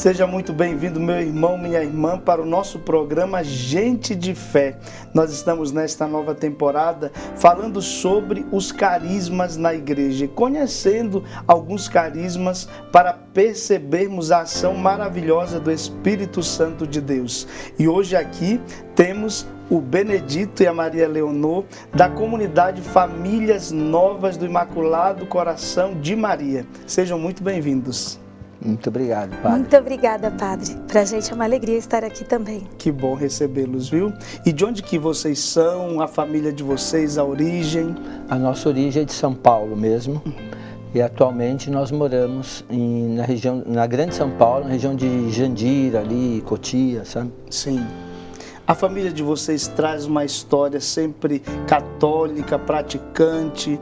Seja muito bem-vindo, meu irmão, minha irmã, para o nosso programa Gente de Fé. Nós estamos nesta nova temporada falando sobre os carismas na igreja, conhecendo alguns carismas para percebermos a ação maravilhosa do Espírito Santo de Deus. E hoje aqui temos o Benedito e a Maria Leonor, da comunidade Famílias Novas do Imaculado Coração de Maria. Sejam muito bem-vindos. Muito obrigado, Padre. Muito obrigada, Padre. Para a gente é uma alegria estar aqui também. Que bom recebê-los, viu? E de onde que vocês são, a família de vocês, a origem? A nossa origem é de São Paulo mesmo. E atualmente nós moramos na Grande São Paulo, na região de Jandira, ali, Cotia, sabe? Sim. A família de vocês traz uma história sempre católica, praticante.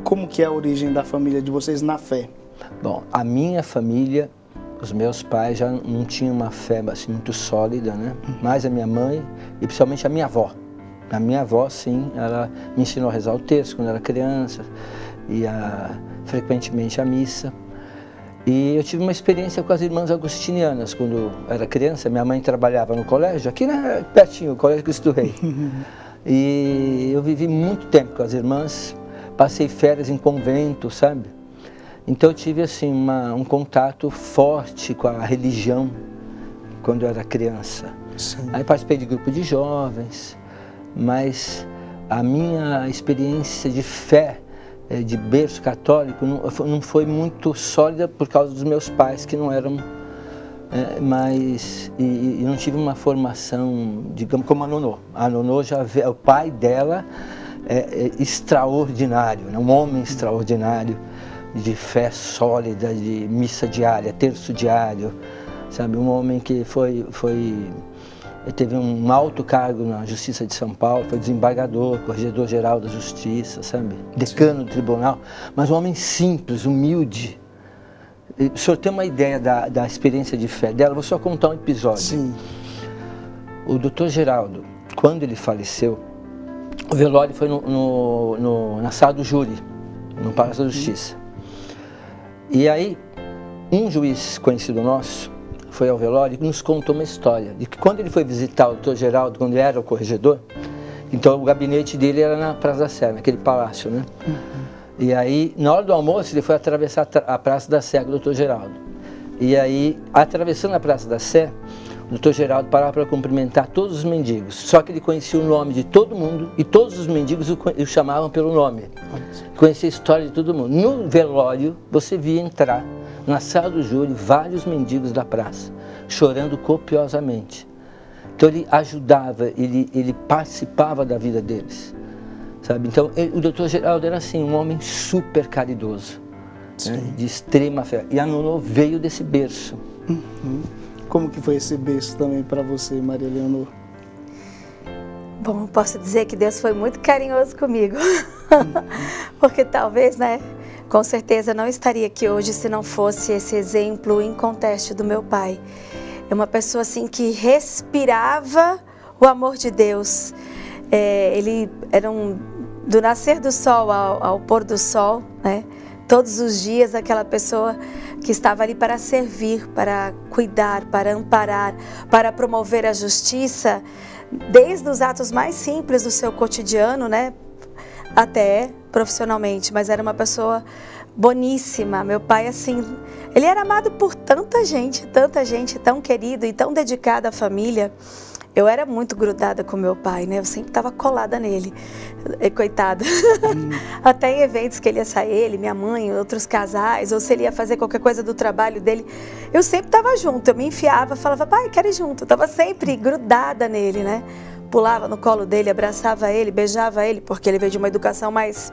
Como que é a origem da família de vocês na fé? Bom, a minha família, os meus pais já não tinham uma fé assim, muito sólida, né? Mas a minha mãe e principalmente a minha avó. A minha avó, sim, ela me ensinou a rezar o terço quando eu era criança, ia frequentemente à missa. E eu tive uma experiência com as irmãs agostinianas. Quando eu era criança, minha mãe trabalhava no colégio, aqui pertinho, o Colégio Cristo Rei. E eu vivi muito tempo com as irmãs, passei férias em convento, sabe? Então eu tive assim, um contato forte com a religião quando eu era criança. Sim. Aí participei de grupo de jovens, mas a minha experiência de fé, de berço católico, não foi muito sólida por causa dos meus pais, que não eram e não tive uma formação, digamos, como a Nonô. A Nonô já vê, o pai dela é extraordinário, né? Um homem extraordinário, de fé sólida, de missa diária, terço diário, sabe? Um homem que teve um alto cargo na Justiça de São Paulo, foi desembargador, corregedor-geral da Justiça, sabe? Decano do tribunal, mas um homem simples, humilde. O senhor tem uma ideia da experiência de fé dela? Vou só contar um episódio. Sim. O doutor Geraldo, quando ele faleceu, o velório foi na sala do júri, no Palácio da Justiça. E aí, um juiz conhecido nosso foi ao velório e nos contou uma história de que quando ele foi visitar o doutor Geraldo, quando ele era o corregedor, então o gabinete dele era na Praça da Sé, naquele palácio, né? E aí, na hora do almoço, ele foi atravessar a Praça da Sé com o doutor Geraldo. E aí, atravessando a Praça da Sé, o doutor Geraldo parava para cumprimentar todos os mendigos. Só que ele conhecia o nome de todo mundo e todos os mendigos o chamavam pelo nome. Conhecia a história de todo mundo. No velório, você via entrar na sala do júri vários mendigos da praça, chorando copiosamente. Então ele ajudava, ele participava da vida deles, sabe? Então o doutor Geraldo era assim, um homem super caridoso, né? De extrema fé. E a Nonô veio desse berço. Como que foi esse berço também para você, Maria Leonor? Bom, posso dizer que Deus foi muito carinhoso comigo, porque talvez, né, com certeza não estaria aqui hoje se não fosse esse exemplo inconteste do meu pai. É uma pessoa assim que respirava o amor de Deus. Ele era do nascer do sol ao pôr do sol, né? Todos os dias aquela pessoa que estava ali para servir, para cuidar, para amparar, para promover a justiça, desde os atos mais simples do seu cotidiano, né, até profissionalmente, mas era uma pessoa boníssima. Meu pai, assim, ele era amado por tanta gente, tão querido e tão dedicado à família. Eu era muito grudada com meu pai, né? Eu sempre estava colada nele, coitado. Até em eventos que ele ia sair, ele, minha mãe, outros casais, ou se ele ia fazer qualquer coisa do trabalho dele, eu sempre estava junto. Eu me enfiava, falava, pai, quero ir junto. Eu estava sempre grudada nele, né? Pulava no colo dele, abraçava ele, beijava ele, porque ele veio de uma educação mais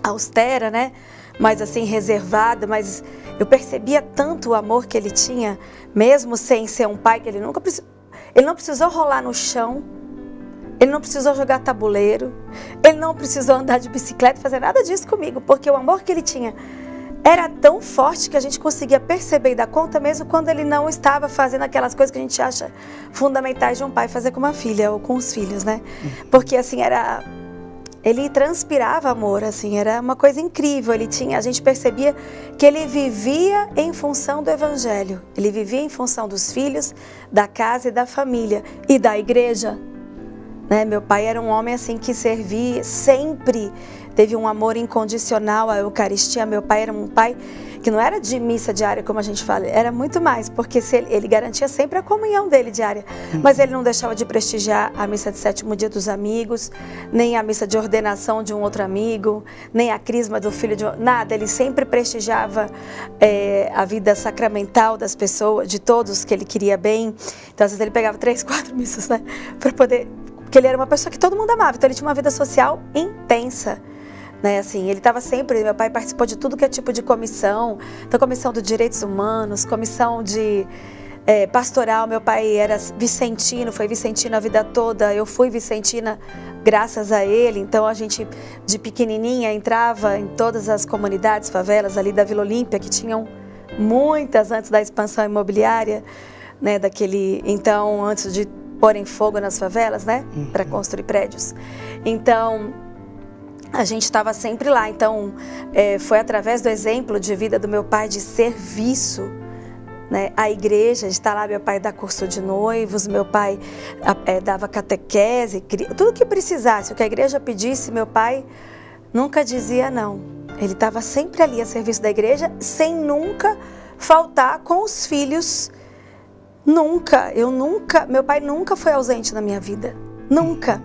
austera, né? Mais assim, reservada, mas eu percebia tanto o amor que ele tinha, mesmo sem ser um pai que ele nunca precisou. Ele não precisou rolar no chão, ele não precisou jogar tabuleiro, ele não precisou andar de bicicleta, fazer nada disso comigo, porque o amor que ele tinha era tão forte que a gente conseguia perceber e dar conta mesmo quando ele não estava fazendo aquelas coisas que a gente acha fundamentais de um pai fazer com uma filha ou com os filhos, né? Porque assim, ele transpirava amor, assim, era uma coisa incrível. A gente percebia que ele vivia em função do evangelho, ele vivia em função dos filhos, da casa e da família e da igreja, né? Meu pai era um homem assim que servia, sempre teve um amor incondicional à Eucaristia. Meu pai era um pai que não era de missa diária, como a gente fala, era muito mais, porque ele garantia sempre a comunhão dele diária, mas ele não deixava de prestigiar a missa de sétimo dia dos amigos, nem a missa de ordenação de um outro amigo, nem a crisma do filho de nada. Ele sempre prestigiava a vida sacramental das pessoas, de todos que ele queria bem. Então às vezes ele pegava 3, 4 missas, né, para poder, porque ele era uma pessoa que todo mundo amava, então ele tinha uma vida social intensa. Né, assim, ele estava sempre, meu pai participou de tudo que é tipo de comissão, então comissão de direitos humanos, comissão de pastoral. Meu pai era vicentino, foi vicentino a vida toda, eu fui vicentina graças a ele. Então a gente de pequenininha entrava em todas as comunidades, favelas ali da Vila Olímpia, que tinham muitas antes da expansão imobiliária, né, então antes de porem fogo nas favelas, né, para construir prédios. Então a gente estava sempre lá. Então foi através do exemplo de vida do meu pai, de serviço, né, à igreja, de estar lá. Meu pai dá curso de noivos, meu pai dava catequese, tudo que precisasse, o que a igreja pedisse, meu pai nunca dizia não. Ele estava sempre ali a serviço da igreja, sem nunca faltar com os filhos. Meu pai nunca foi ausente na minha vida, nunca.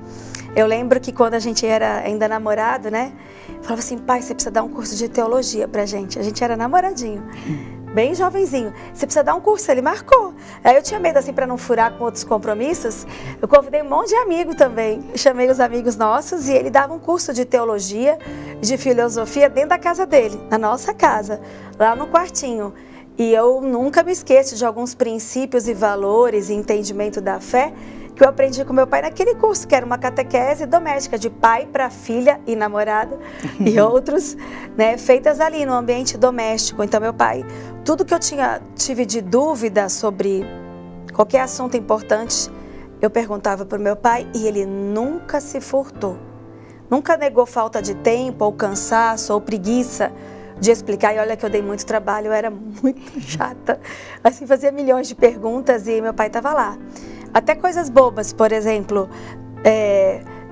Eu lembro que quando a gente era ainda namorado, né, falava assim: pai, você precisa dar um curso de teologia pra gente. A gente era namoradinho, bem jovenzinho. Você precisa dar um curso. Ele marcou. Aí eu tinha medo, assim, para não furar com outros compromissos. Eu convidei um monte de amigo também. Chamei os amigos nossos e ele dava um curso de teologia, de filosofia dentro da casa dele, na nossa casa, lá no quartinho. E eu nunca me esqueço de alguns princípios e valores e entendimento da fé que eu aprendi com meu pai naquele curso, que era uma catequese doméstica, de pai para filha e namorada e outros, né, feitas ali no ambiente doméstico. Então meu pai, tudo que eu tive de dúvida sobre qualquer assunto importante, eu perguntava para o meu pai, e ele nunca se furtou. Nunca negou falta de tempo, ou cansaço, ou preguiça de explicar. E olha que eu dei muito trabalho, eu era muito chata, assim, fazia milhões de perguntas e meu pai estava lá. Até coisas bobas, por exemplo,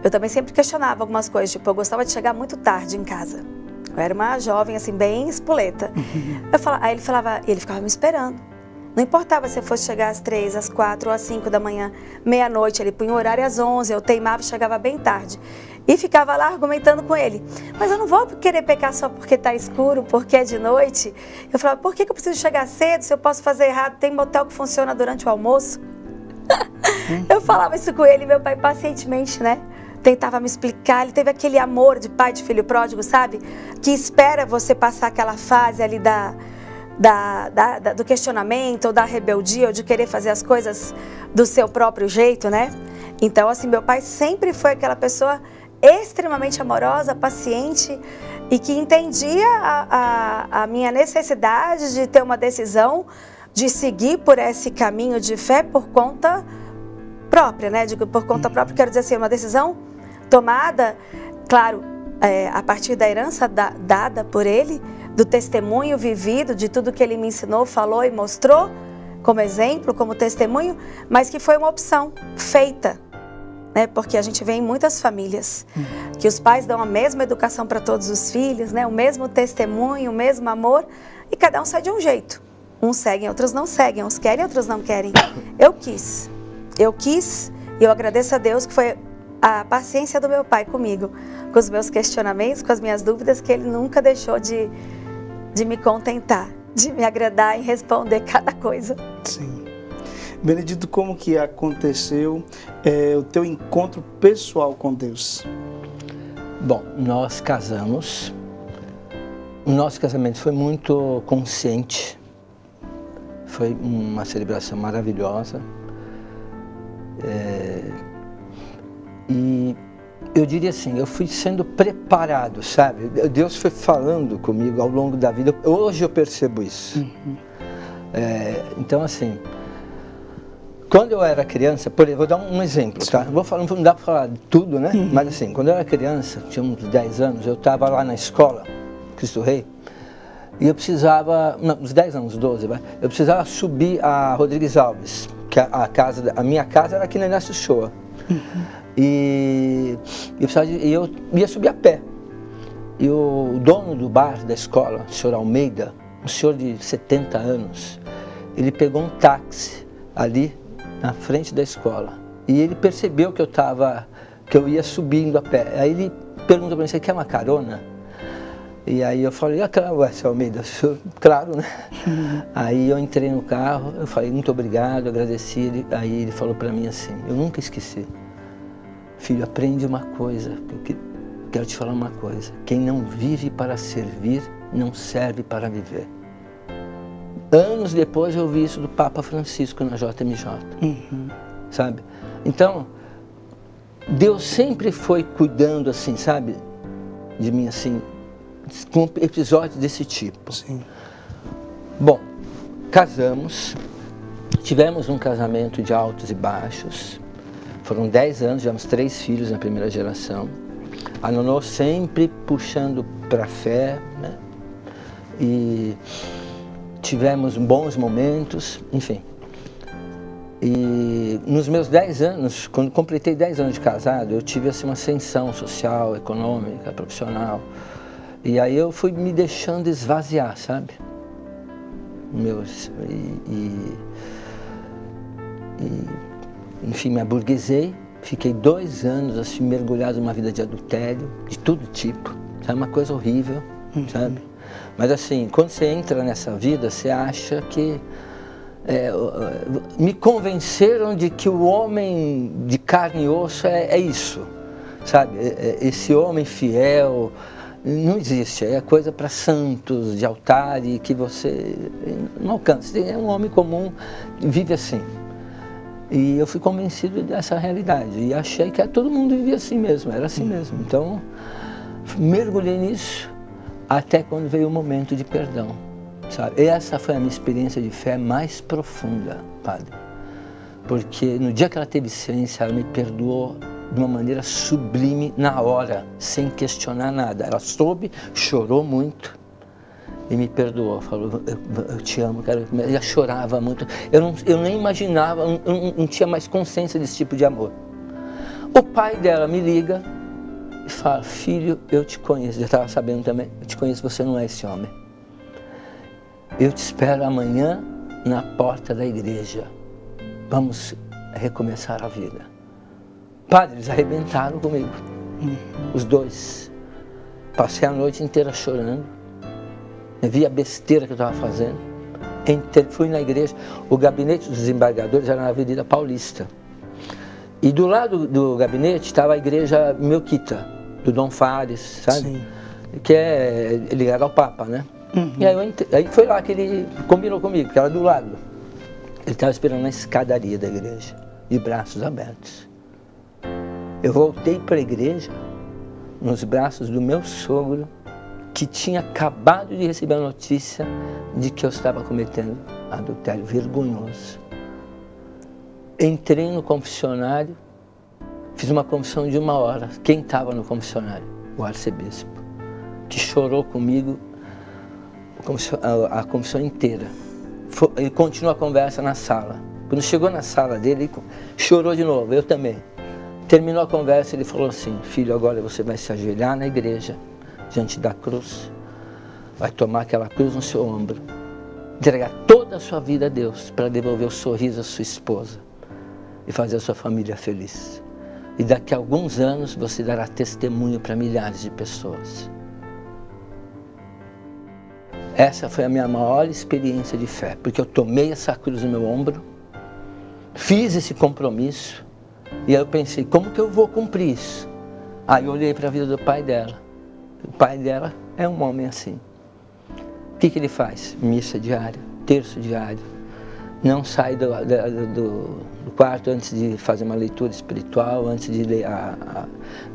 eu também sempre questionava algumas coisas, tipo, eu gostava de chegar muito tarde em casa. Eu era uma jovem, assim, bem espoleta. Aí ele ficava me esperando. Não importava se eu fosse chegar às 3, às 4 ou às 5 da manhã, meia-noite, ele punha o horário às 11, eu teimava e chegava bem tarde. E ficava lá argumentando com ele. Mas eu não vou querer pecar só porque está escuro, porque é de noite. Eu falava: por que eu preciso chegar cedo se eu posso fazer errado? Tem motel que funciona durante o almoço. Eu falava isso com ele e meu pai pacientemente, né, tentava me explicar. Ele teve aquele amor de pai de filho pródigo, sabe? Que espera você passar aquela fase ali do questionamento, ou da rebeldia, ou de querer fazer as coisas do seu próprio jeito, né? Então, assim, meu pai sempre foi aquela pessoa extremamente amorosa, paciente, e que entendia a minha necessidade de ter uma decisão, de seguir por esse caminho de fé por conta própria, né? Digo por conta própria, quero dizer assim, uma decisão tomada, claro, a partir da herança dada por ele, do testemunho vivido, de tudo que ele me ensinou, falou e mostrou, como exemplo, como testemunho, mas que foi uma opção feita, né? Porque a gente vê em muitas famílias que os pais dão a mesma educação para todos os filhos, né? O mesmo testemunho, o mesmo amor, e cada um sai de um jeito. Uns seguem, outros não seguem, uns querem, outros não querem. Eu quis, e eu agradeço a Deus que foi a paciência do meu pai comigo, com os meus questionamentos, com as minhas dúvidas, que ele nunca deixou de me contentar, de me agradar em responder cada coisa. Sim. Benedito, como que aconteceu o teu encontro pessoal com Deus? Bom, nós casamos. O nosso casamento foi muito consciente. Foi uma celebração maravilhosa. E eu diria assim, eu fui sendo preparado, sabe? Deus foi falando comigo ao longo da vida. Hoje eu percebo isso. Então, assim, quando eu era criança, por exemplo, vou dar um exemplo, tá? Não dá para falar de tudo, né? Mas assim, quando eu era criança, tinha uns 10 anos, eu estava lá na escola, Cristo Rei, e eu precisava, não, uns 10 anos, 12, vai, eu precisava subir a Rodrigues Alves, que a minha casa era aqui na Inácio Shoa. E eu ia subir a pé. E o dono do bar da escola, o senhor Almeida, um senhor de 70 anos, ele pegou um táxi ali na frente da escola. E ele percebeu que eu ia subindo a pé. Aí ele perguntou para mim, você quer uma carona? E aí eu falei, seu Almeida, claro, né? Aí eu entrei no carro, eu falei, muito obrigado, agradeci. Aí ele falou para mim assim, eu nunca esqueci. Filho, aprende uma coisa, eu quero te falar uma coisa. Quem não vive para servir, não serve para viver. Anos depois eu ouvi isso do Papa Francisco na JMJ, sabe? Então, Deus sempre foi cuidando assim, sabe? De mim assim, com episódios desse tipo. Sim. Bom, casamos, tivemos um casamento de altos e baixos, foram 10 anos, tivemos 3 filhos na primeira geração, a Nonô sempre puxando para a fé, né? E tivemos bons momentos, enfim. E nos meus 10 anos, quando completei 10 anos de casado, eu tive assim, uma ascensão social, econômica, profissional. E aí eu fui me deixando esvaziar, sabe? Enfim, me aburguesei, fiquei 2 anos assim, mergulhado numa vida de adultério, de todo tipo, sabe? Uma coisa horrível, sabe? Mas assim, quando você entra nessa vida, você acha que... me convenceram de que o homem de carne e osso é isso, sabe? Esse homem fiel não existe, é coisa para santos de altar e que você não alcança. É um homem comum que vive assim. E eu fui convencido dessa realidade e achei que todo mundo vivia assim mesmo, era assim mesmo. Então, mergulhei nisso até quando veio o momento de perdão, sabe? E essa foi a minha experiência de fé mais profunda, padre. Porque no dia que ela teve ciência, ela me perdoou de uma maneira sublime na hora, sem questionar nada. Ela soube, chorou muito e me perdoou. Falou, eu te amo, cara. Ela chorava muito. Eu nem imaginava, eu não tinha mais consciência desse tipo de amor. O pai dela me liga e fala, filho, eu te conheço. Eu estava sabendo também, eu te conheço, você não é esse homem. Eu te espero amanhã na porta da igreja. Vamos recomeçar a vida. Padre, eles arrebentaram comigo, os dois. Passei a noite inteira chorando, vi a besteira que eu estava fazendo. Fui na igreja, o gabinete dos desembargadores era na Avenida Paulista. E do lado do gabinete estava a igreja Melquita, do Dom Fares, sabe? Sim. Que é ligado ao Papa, né? E aí foi lá que ele combinou comigo, que era do lado. Ele estava esperando na escadaria da igreja, de braços abertos. Eu voltei para a igreja, nos braços do meu sogro, que tinha acabado de receber a notícia de que eu estava cometendo adultério vergonhoso. Entrei no confessionário, fiz uma confissão de 1 hora. Quem estava no confessionário? O arcebispo, que chorou comigo a confissão inteira. Ele continuou a conversa na sala. Quando chegou na sala dele, ele chorou de novo, eu também. Terminou a conversa, ele falou assim, filho, agora você vai se ajoelhar na igreja, diante da cruz, vai tomar aquela cruz no seu ombro, entregar toda a sua vida a Deus, para devolver o sorriso à sua esposa e fazer a sua família feliz. E daqui a alguns anos você dará testemunho para milhares de pessoas. Essa foi a minha maior experiência de fé, porque eu tomei essa cruz no meu ombro, fiz esse compromisso, e aí eu pensei, como que eu vou cumprir isso? Aí eu olhei para a vida do pai dela. O pai dela é um homem assim. O que ele faz? Missa diária, terço diário. Não sai do quarto antes de fazer uma leitura espiritual, antes de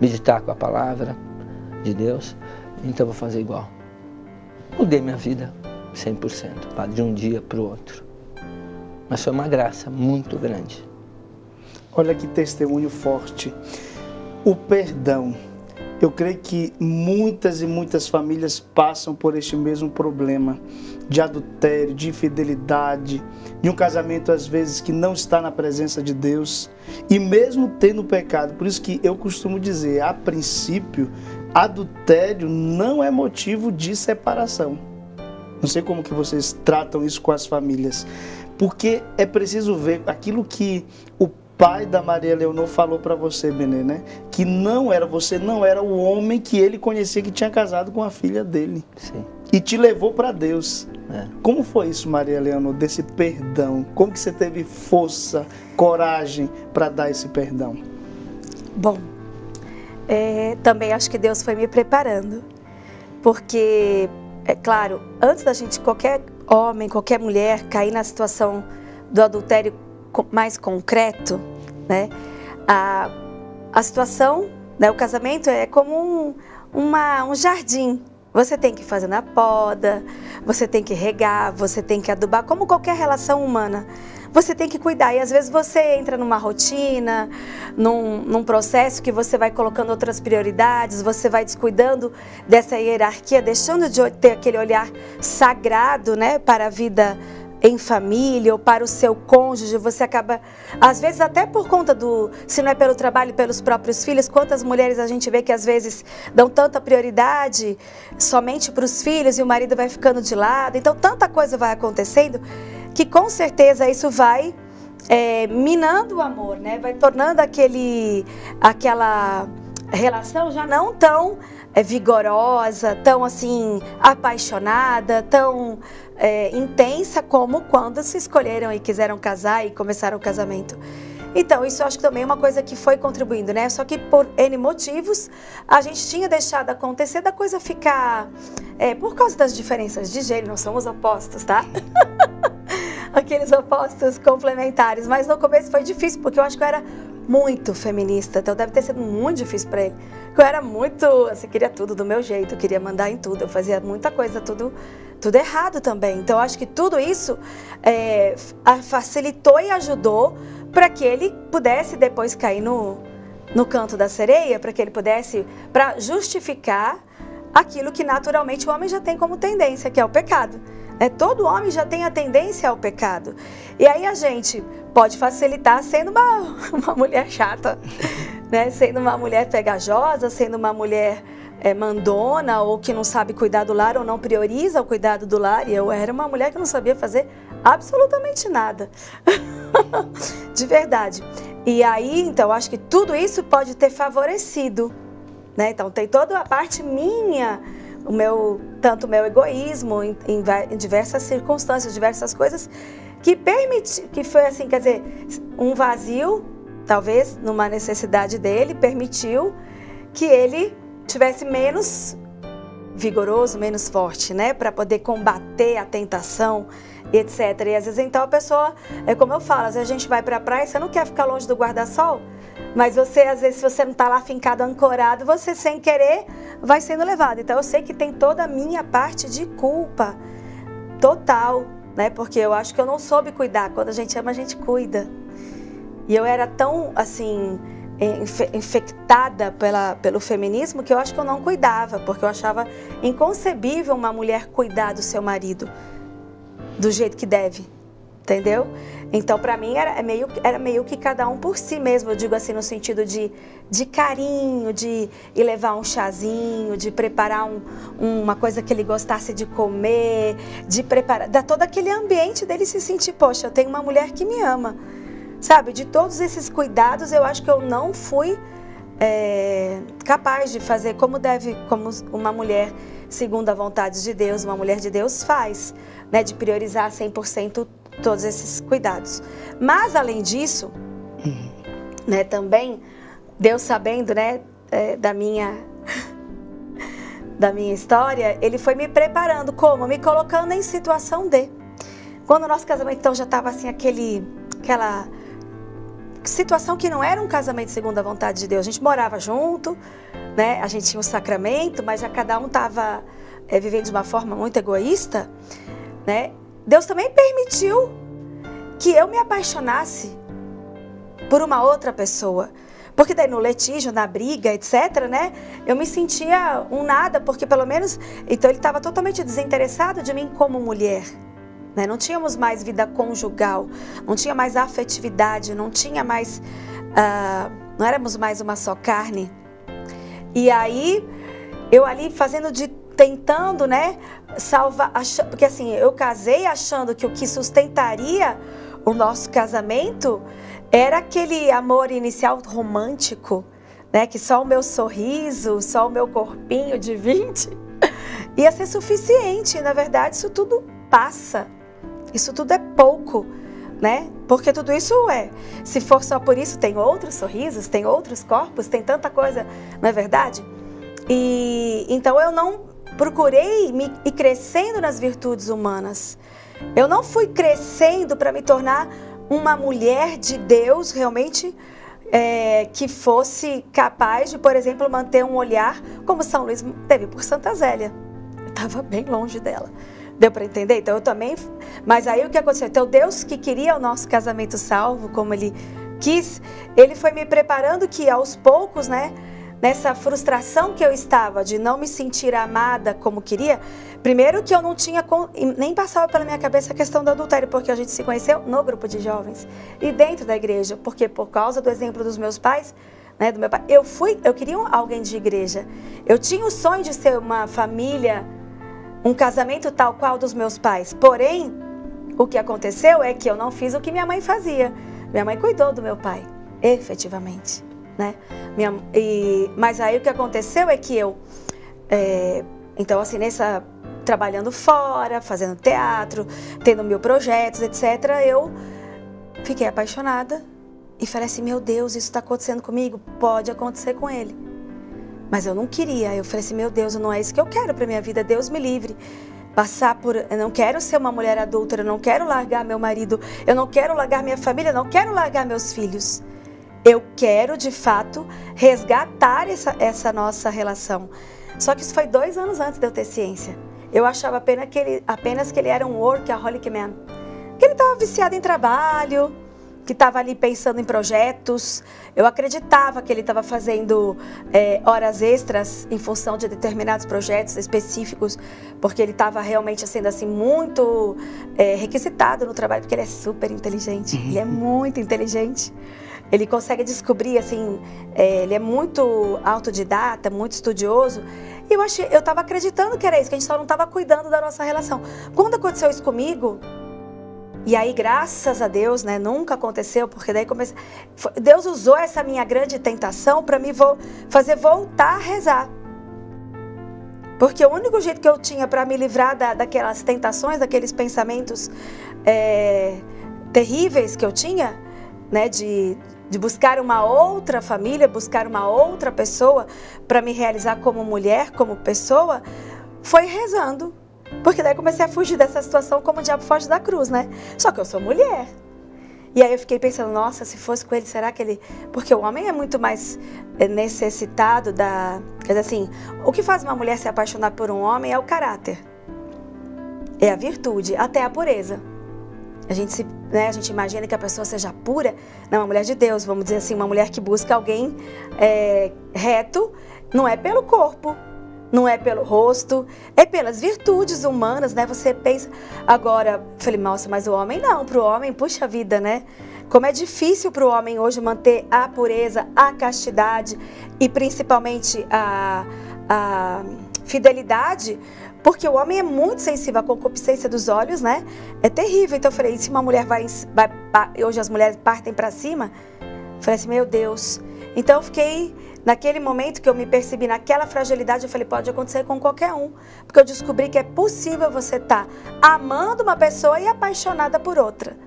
meditar com a palavra de Deus. Então eu vou fazer igual. Mudei minha vida 100%, padre, de um dia para o outro. Mas foi uma graça muito grande. Olha que testemunho forte. O perdão. Eu creio que muitas e muitas famílias passam por este mesmo problema de adultério, de infidelidade, de um casamento às vezes que não está na presença de Deus e mesmo tendo pecado. Por isso que eu costumo dizer, a princípio, adultério não é motivo de separação. Não sei como que vocês tratam isso com as famílias, porque é preciso ver aquilo que o pai da Maria Leonor falou para você, Benê, né? Que você não era o homem que ele conhecia que tinha casado com a filha dele. Sim. E te levou para Deus. É. Como foi isso, Maria Leonor, desse perdão? Como que você teve força, coragem para dar esse perdão? Bom, também acho que Deus foi me preparando. Porque, é claro, antes da gente, qualquer homem, qualquer mulher cair na situação do adultério mais concreto, né? A situação, né? O casamento é como um jardim. Você tem que fazer na poda, você tem que regar, você tem que adubar, como qualquer relação humana. Você tem que cuidar e às vezes você entra numa rotina, num processo que você vai colocando outras prioridades, você vai descuidando dessa hierarquia, deixando de ter aquele olhar sagrado, né, para a vida em família ou para o seu cônjuge. Você acaba, às vezes até por conta se não é pelo trabalho, pelos próprios filhos, quantas mulheres a gente vê que às vezes dão tanta prioridade somente para os filhos e o marido vai ficando de lado. Então tanta coisa vai acontecendo que com certeza isso vai minando o amor, né? Vai tornando aquela relação já não tão vigorosa, tão assim apaixonada, tão intensa como quando se escolheram e quiseram casar e começaram o casamento. Então, isso eu acho que também é uma coisa que foi contribuindo, né? Só que por N motivos, a gente tinha deixado acontecer da coisa ficar... por causa das diferenças de gênero, nós somos opostos, tá? Aqueles opostos complementares. Mas no começo foi difícil, porque eu acho que eu era muito feminista. Então deve ter sido muito difícil para ele. Porque eu era muito... assim, queria tudo do meu jeito, queria mandar em tudo. Eu fazia muita coisa, tudo errado também. Então eu acho que tudo isso facilitou e ajudou para que ele pudesse depois cair no canto da sereia, para que ele pudesse, para justificar aquilo que naturalmente o homem já tem como tendência, que é o pecado. Todo homem já tem a tendência ao pecado. E aí a gente pode facilitar sendo uma mulher chata, né? Sendo uma mulher pegajosa, sendo uma mulher mandona, ou que não sabe cuidar do lar, ou não prioriza o cuidado do lar. E eu era uma mulher que não sabia fazer absolutamente nada. De verdade. E aí, então, acho que tudo isso pode ter favorecido, né? Então, tem toda a parte minha, tanto o meu egoísmo em diversas circunstâncias, diversas coisas, que foi assim, quer dizer, um vazio, talvez, numa necessidade dele, permitiu que ele tivesse menos vigoroso, menos forte, né? Para poder combater a tentação, etc. E às vezes, então, a pessoa, como eu falo, às vezes a gente vai para a praia, você não quer ficar longe do guarda-sol, mas você, às vezes, se você não está lá fincado, ancorado, você, sem querer, vai sendo levado. Então, eu sei que tem toda a minha parte de culpa total, né? Porque eu acho que eu não soube cuidar. Quando a gente ama, a gente cuida. E eu era tão, assim, infectada pelo feminismo que eu acho que eu não cuidava, porque eu achava inconcebível uma mulher cuidar do seu marido do jeito que deve, entendeu? Então, para mim, era meio que cada um por si mesmo. Eu digo assim, no sentido de carinho, de ir levar um chazinho, de preparar uma coisa que ele gostasse de comer, de preparar, dar todo aquele ambiente dele se sentir, poxa, eu tenho uma mulher que me ama. Sabe, de todos esses cuidados, eu acho que eu não fui capaz de fazer como uma mulher segundo a vontade de Deus, uma mulher de Deus faz, né, de priorizar 100% todos esses cuidados. Mas, além disso, né, também, Deus sabendo, né, da minha história, Ele foi me preparando, como? Me colocando em situação de. Quando o nosso casamento, então, já estava assim, aquela situação que não era um casamento segundo a vontade de Deus. A gente morava junto, né? A gente tinha um sacramento, mas já cada um estava vivendo de uma forma muito egoísta, né? Deus também permitiu que eu me apaixonasse por uma outra pessoa. Porque daí no litígio, na briga, etc., né, eu me sentia um nada, porque pelo menos, então ele estava totalmente desinteressado de mim como mulher. Né? Não tínhamos mais vida conjugal, não tinha mais afetividade, não tinha mais, não éramos mais uma só carne. E aí, eu ali tentando, né, salvar, porque assim, eu casei achando que o que sustentaria o nosso casamento era aquele amor inicial romântico, né, que só o meu sorriso, só o meu corpinho de 20 ia ser suficiente. Na verdade, isso tudo passa, isso tudo é pouco, né? Porque tudo isso se for só por isso, tem outros sorrisos, tem outros corpos, tem tanta coisa, não é verdade? E então eu não procurei ir crescendo nas virtudes humanas. Eu não fui crescendo para me tornar uma mulher de Deus realmente que fosse capaz de, por exemplo, manter um olhar como São Luís teve por Santa Zélia. Eu estava bem longe dela. Deu para entender? Então eu também... Mas aí o que aconteceu? Então Deus, que queria o nosso casamento salvo, como Ele quis, Ele foi me preparando que aos poucos, né, nessa frustração que eu estava de não me sentir amada como queria, primeiro que eu não tinha, nem passava pela minha cabeça a questão do adultério, porque a gente se conheceu no grupo de jovens e dentro da igreja, porque por causa do exemplo dos meus pais, né, do meu pai, eu queria alguém de igreja, eu tinha o sonho de ser uma família, um casamento tal qual dos meus pais, porém, o que aconteceu é que eu não fiz o que minha mãe fazia, minha mãe cuidou do meu pai, efetivamente. Né? Mas aí o que aconteceu é que eu, então assim, trabalhando fora, fazendo teatro, tendo mil projetos, etc., eu fiquei apaixonada e falei assim, meu Deus, isso está acontecendo comigo? Pode acontecer com ele. Mas eu não queria, eu falei assim, meu Deus, não é isso que eu quero para minha vida, Deus me livre. Eu não quero ser uma mulher adúltera, eu não quero largar meu marido, eu não quero largar minha família, eu não quero largar meus filhos. Eu quero, de fato, resgatar essa nossa relação. Só que isso foi 2 anos antes de eu ter ciência. Eu achava apenas que ele era um workaholic man. Que ele estava viciado em trabalho, que estava ali pensando em projetos. Eu acreditava que ele estava fazendo horas extras em função de determinados projetos específicos, porque ele estava realmente sendo assim, muito requisitado no trabalho, porque ele é super inteligente. Ele é muito inteligente. Ele consegue descobrir, assim, ele é muito autodidata, muito estudioso. E eu estava acreditando que era isso, que a gente só não estava cuidando da nossa relação. Quando aconteceu isso comigo, e aí, graças a Deus, né, nunca aconteceu, porque daí Deus usou essa minha grande tentação para me fazer voltar a rezar. Porque o único jeito que eu tinha para me livrar daquelas tentações, daqueles pensamentos terríveis que eu tinha, né, de buscar uma outra família, buscar uma outra pessoa para me realizar como mulher, como pessoa, foi rezando. Porque daí comecei a fugir dessa situação como o diabo foge da cruz, né? Só que eu sou mulher. E aí eu fiquei pensando, nossa, se fosse com ele, será que ele... Porque o homem é muito mais necessitado Quer dizer assim, o que faz uma mulher se apaixonar por um homem é o caráter. É a virtude, até a pureza. A gente imagina que a pessoa seja pura, não, uma mulher de Deus, vamos dizer assim, uma mulher que busca alguém reto, não é pelo corpo, não é pelo rosto, é pelas virtudes humanas, né? Você pensa, agora, falei, nossa, mas o homem não, para o homem, puxa vida, né? Como é difícil para o homem hoje manter a pureza, a castidade e principalmente a fidelidade, porque o homem é muito sensível à concupiscência dos olhos, né? É terrível. Então eu falei, se uma mulher hoje as mulheres partem para cima, eu falei assim, meu Deus. Então eu fiquei, naquele momento que eu me percebi naquela fragilidade, eu falei, pode acontecer com qualquer um. Porque eu descobri que é possível você estar amando uma pessoa e apaixonada por outra.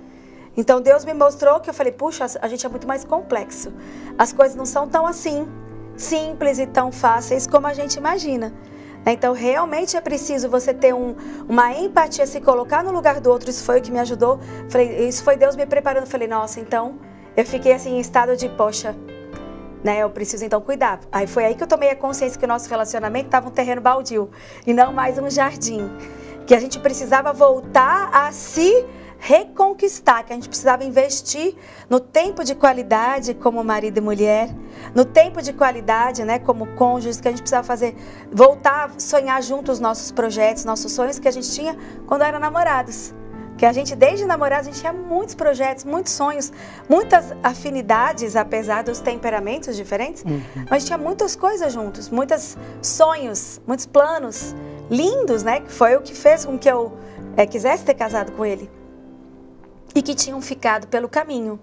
Então Deus me mostrou que eu falei, puxa, a gente é muito mais complexo. As coisas não são tão assim, simples e tão fáceis como a gente imagina. Então, realmente é preciso você ter uma empatia, se colocar no lugar do outro. Isso foi o que me ajudou. Isso foi Deus me preparando. Falei, nossa, então, eu fiquei assim em estado de, poxa, né, eu preciso então cuidar. Aí foi aí que eu tomei a consciência que o nosso relacionamento estava um terreno baldio e não mais um jardim. Que a gente precisava voltar a se reconquistar, que a gente precisava investir no tempo de qualidade como marido e mulher, no tempo de qualidade, né, como cônjuges, que a gente precisava fazer, voltar a sonhar juntos os nossos projetos, nossos sonhos que a gente tinha quando eram namorados. Que a gente, desde namorados, a gente tinha muitos projetos, muitos sonhos, muitas afinidades, apesar dos temperamentos diferentes, mas a gente tinha muitas coisas juntos, muitos sonhos, muitos planos lindos, né, que foi o que fez com que eu quisesse ter casado com ele. E que tinham ficado pelo caminho.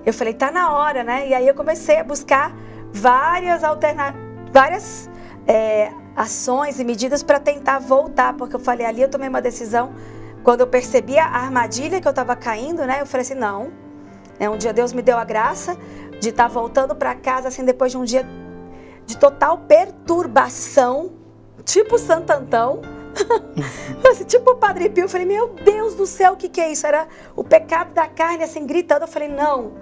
Eu falei, tá na hora, né? E aí eu comecei a buscar várias ações e medidas para tentar voltar, porque eu falei, ali eu tomei uma decisão, quando eu percebi a armadilha que eu estava caindo, né? Eu falei assim, não. Um dia Deus me deu a graça de estar voltando para casa, assim, depois de um dia de total perturbação, tipo Santo Antão, tipo o Padre Pio. Eu falei, meu Deus do céu, o que é isso? Era o pecado da carne, assim, gritando. Eu falei, não,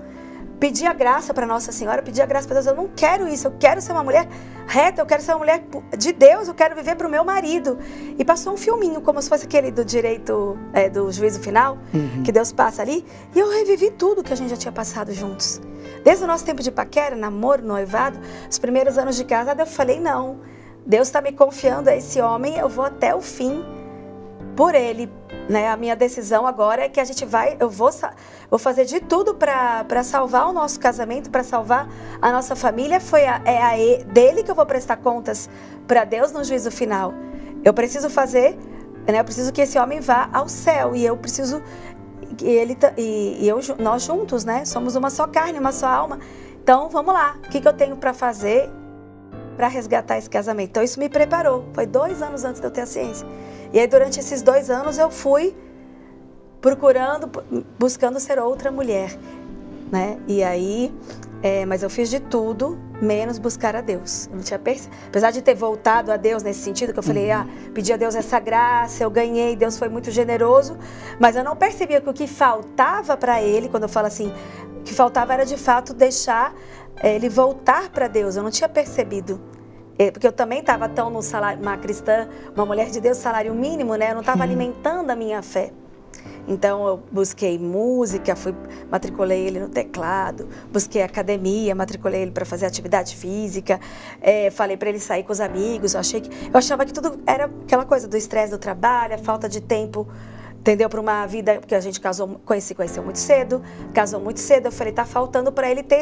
pedi a graça para Nossa Senhora, pedi a graça para Deus, eu não quero isso, eu quero ser uma mulher reta, eu quero ser uma mulher de Deus, eu quero viver para o meu marido. E passou um filminho, como se fosse aquele do direito, do juízo final, que Deus passa ali, e eu revivi tudo que a gente já tinha passado juntos. Desde o nosso tempo de paquera, namoro, noivado, os primeiros anos de casada, eu falei, não, Deus está me confiando a esse homem, eu vou até o fim por ele, né? A minha decisão agora é que a gente eu vou fazer de tudo para salvar o nosso casamento, para salvar a nossa família. Dele que eu vou prestar contas para Deus no juízo final. Eu preciso fazer, né? Eu preciso que esse homem vá ao céu, e eu preciso nós juntos, né? Somos uma só carne, uma só alma. Então, vamos lá. O que eu tenho para fazer para resgatar esse casamento? Então, isso me preparou. Foi 2 anos antes de eu ter a ciência. E aí, durante esses 2 anos, eu fui buscando ser outra mulher, né? E aí, mas eu fiz de tudo, menos buscar a Deus. Eu não tinha apesar de ter voltado a Deus nesse sentido, que eu falei, pedi a Deus essa graça, eu ganhei, Deus foi muito generoso, mas eu não percebia que o que faltava para ele, quando eu falo assim, o que faltava era de fato deixar ele voltar para Deus. Eu não tinha percebido. Porque eu também estava tão no salário, uma cristã, uma mulher de Deus, salário mínimo, né? Eu não estava alimentando a minha fé. Então eu busquei música, matriculei ele no teclado, busquei academia, matriculei ele para fazer atividade física, falei para ele sair com os amigos. Eu achava que tudo era aquela coisa do estresse do trabalho, a falta de tempo, entendeu? Para uma vida, porque a gente conheceu muito cedo, casou muito cedo. Eu falei, tá faltando para ele ter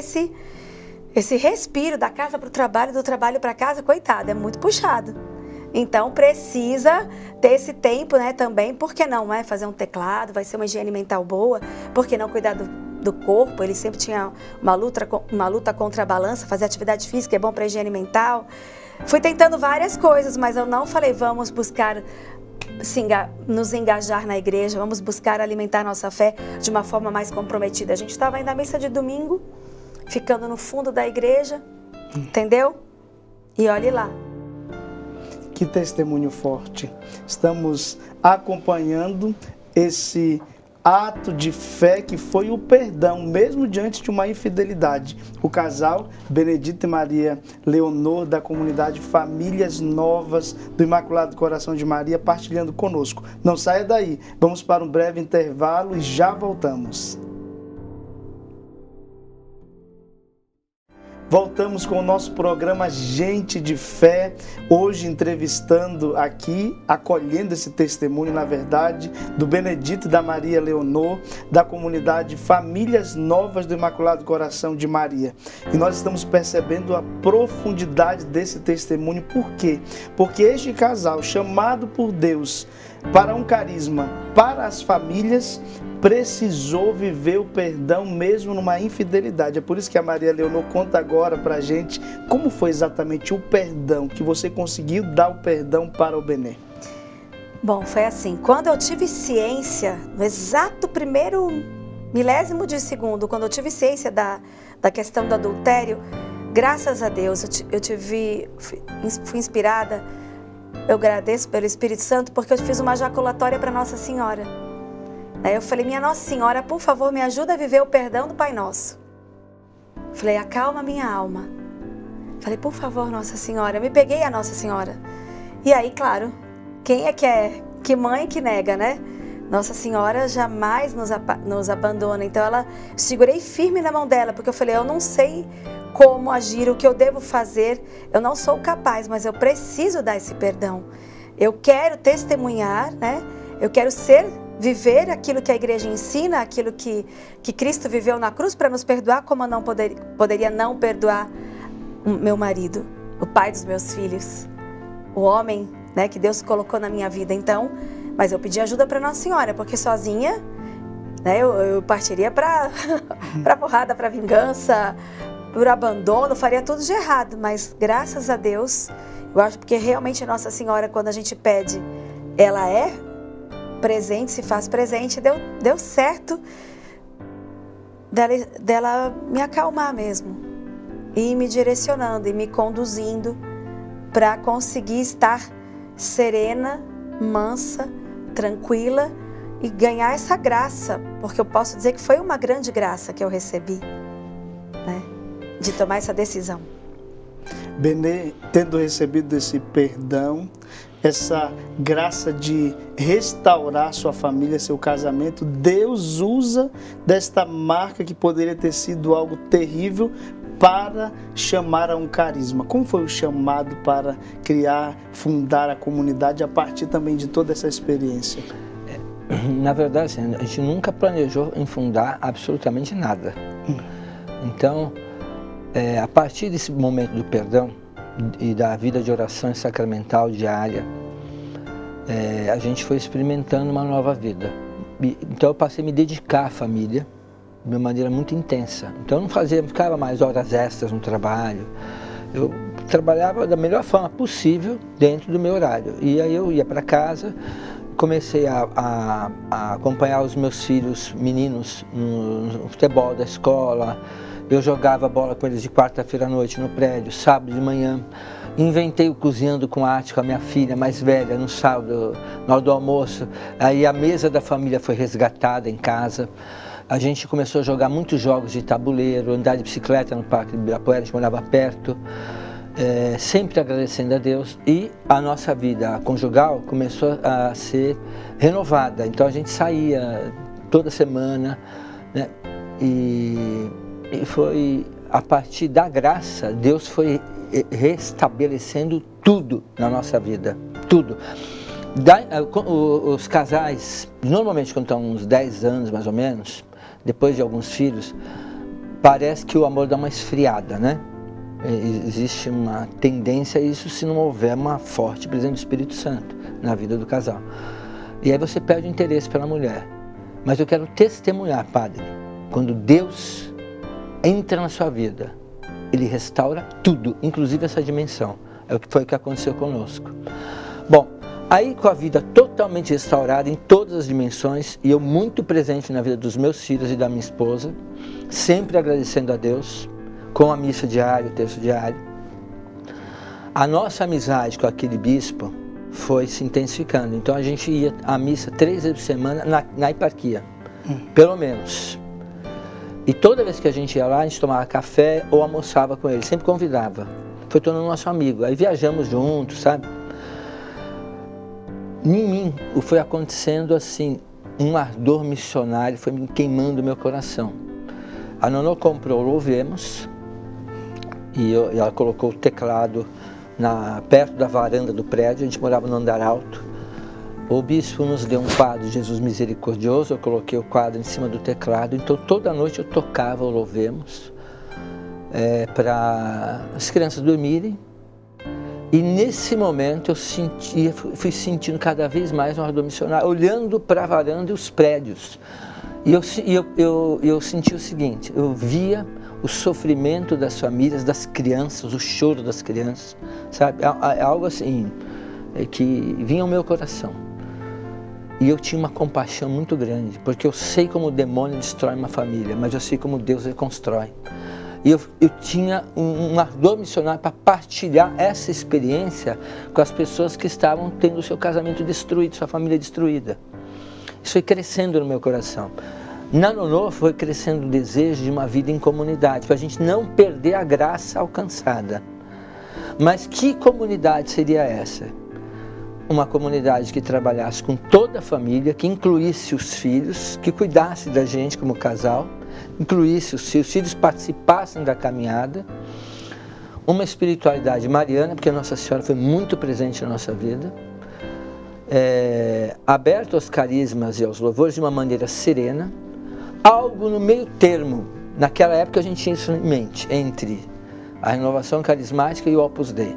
esse respiro da casa para o trabalho, do trabalho para casa. Coitado, é muito puxado. Então precisa ter esse tempo, né, também. Por que não, né? Fazer um teclado, vai ser uma higiene mental boa. Por que não cuidar do corpo? Ele sempre tinha uma luta contra a balança, fazer atividade física é bom para a higiene mental. Fui tentando várias coisas, mas eu não falei, vamos buscar nos engajar na igreja, vamos buscar alimentar nossa fé de uma forma mais comprometida. A gente estava indo à missa de domingo, ficando no fundo da igreja, entendeu? E olhe lá. Que testemunho forte. Estamos acompanhando esse ato de fé que foi o perdão, mesmo diante de uma infidelidade. O casal Benedito e Maria Leonor, da comunidade Famílias Novas do Imaculado Coração de Maria, partilhando conosco. Não saia daí, vamos para um breve intervalo e já voltamos. Voltamos com o nosso programa Gente de Fé, hoje entrevistando aqui, acolhendo esse testemunho, na verdade, do Benedito e da Maria Leonor, da comunidade Famílias Novas do Imaculado Coração de Maria. E nós estamos percebendo a profundidade desse testemunho. Por quê? Porque este casal, chamado por Deus para um carisma para as famílias, precisou viver o perdão mesmo numa infidelidade. É por isso que a Maria Leonor conta agora pra gente como foi exatamente o perdão, que você conseguiu dar o perdão para o Benê. Bom, foi assim, quando eu tive ciência, no exato primeiro milésimo de segundo, quando eu tive ciência da questão do adultério, graças a Deus, fui inspirada, eu agradeço pelo Espírito Santo, porque eu fiz uma jaculatória para Nossa Senhora. Aí eu falei, minha Nossa Senhora, por favor, me ajuda a viver o perdão do Pai Nosso. Falei, acalma minha alma. Falei, por favor, Nossa Senhora. Eu me peguei a Nossa Senhora. E aí, claro, quem é que mãe que nega, né? Nossa Senhora jamais nos abandona. Então ela, segurei firme na mão dela, porque eu falei, eu não sei como agir, o que eu devo fazer, eu não sou capaz, mas eu preciso dar esse perdão. Eu quero testemunhar, né? Eu quero viver aquilo que a igreja ensina, aquilo que Cristo viveu na cruz para nos perdoar, como eu não poderia não perdoar o meu marido, o pai dos meus filhos, o homem, né, que Deus colocou na minha vida. Então, mas eu pedi ajuda para Nossa Senhora, porque sozinha, né, eu partiria para porrada, para vingança, por abandono, faria tudo de errado. Mas graças a Deus, eu acho que realmente Nossa Senhora, quando a gente pede, ela é presente, se faz presente. Deu certo dela me acalmar mesmo, e me direcionando e me conduzindo para conseguir estar serena, mansa, tranquila e ganhar essa graça, porque eu posso dizer que foi uma grande graça que eu recebi, né, de tomar essa decisão. Benê, tendo recebido esse perdão, essa graça de restaurar sua família, seu casamento, Deus usa desta marca que poderia ter sido algo terrível para chamar a um carisma. Como foi o chamado para criar, fundar a comunidade a partir também de toda essa experiência? Na verdade, assim, a gente nunca planejou em fundar absolutamente nada. Então, a partir desse momento do perdão e da vida de oração sacramental diária, a gente foi experimentando uma nova vida. Então eu passei a me dedicar à família de uma maneira muito intensa. Então eu não ficava mais horas extras no trabalho. Eu trabalhava da melhor forma possível dentro do meu horário. E aí eu ia para casa, comecei a acompanhar os meus filhos meninos no futebol da escola. Eu jogava bola com eles de quarta-feira à noite no prédio, sábado de manhã. Inventei o Cozinhando com Arte com a minha filha mais velha no sábado, na hora do almoço. Aí a mesa da família foi resgatada em casa. A gente começou a jogar muitos jogos de tabuleiro, andar de bicicleta no Parque de Ibirapuera, a gente morava perto. Sempre agradecendo a Deus, e a nossa vida conjugal começou a ser renovada. Então a gente saía toda semana, né? E foi a partir da graça, Deus foi restabelecendo tudo na nossa vida, tudo. Os casais, normalmente quando estão uns 10 anos mais ou menos, depois de alguns filhos, parece que o amor dá uma esfriada, né? Existe uma tendência a isso se não houver uma forte presença do Espírito Santo na vida do casal. E aí você perde o interesse pela mulher. Mas eu quero testemunhar, padre, quando Deus entra na sua vida, Ele restaura tudo, inclusive essa dimensão. Foi o que aconteceu conosco. Bom, aí com a vida totalmente restaurada em todas as dimensões, e eu muito presente na vida dos meus filhos e da minha esposa, sempre agradecendo a Deus, com a missa diária, o terço diário, a nossa amizade com aquele bispo foi se intensificando. Então a gente ia à missa 3 vezes por semana na eparquia, pelo menos. E toda vez que a gente ia lá, a gente tomava café ou almoçava com ele, sempre convidava. Foi tornando nosso amigo. Aí viajamos juntos, sabe? Em mim foi acontecendo assim, um ardor missionário, foi me queimando o meu coração. A Nonô comprou o Louvemos, e ela colocou o teclado perto da varanda do prédio. A gente morava no andar alto. O bispo nos deu um quadro de Jesus Misericordioso, eu coloquei o quadro em cima do teclado. Então toda noite eu tocava o Louvemos para as crianças dormirem. E nesse momento eu fui sentindo cada vez mais um ardor missionário, olhando para a varanda e os prédios. E eu senti o seguinte, eu via o sofrimento das famílias, das crianças, o choro das crianças, sabe? É algo assim, que vinha ao meu coração. E eu tinha uma compaixão muito grande, porque eu sei como o demônio destrói uma família, mas eu sei como Deus reconstrói. E eu tinha um ardor missionário para partilhar essa experiência com as pessoas que estavam tendo o seu casamento destruído, sua família destruída. Isso foi crescendo no meu coração. Na Nonô foi crescendo o desejo de uma vida em comunidade, para a gente não perder a graça alcançada. Mas que comunidade seria essa? uma comunidade que trabalhasse com toda a família, que incluísse os filhos, que cuidasse da gente como casal, incluísse os filhos participassem da caminhada, uma espiritualidade mariana, porque Nossa Senhora foi muito presente na nossa vida, aberto aos carismas e aos louvores de uma maneira serena, algo no meio termo. Naquela época a gente tinha isso em mente, entre a renovação carismática e o Opus Dei,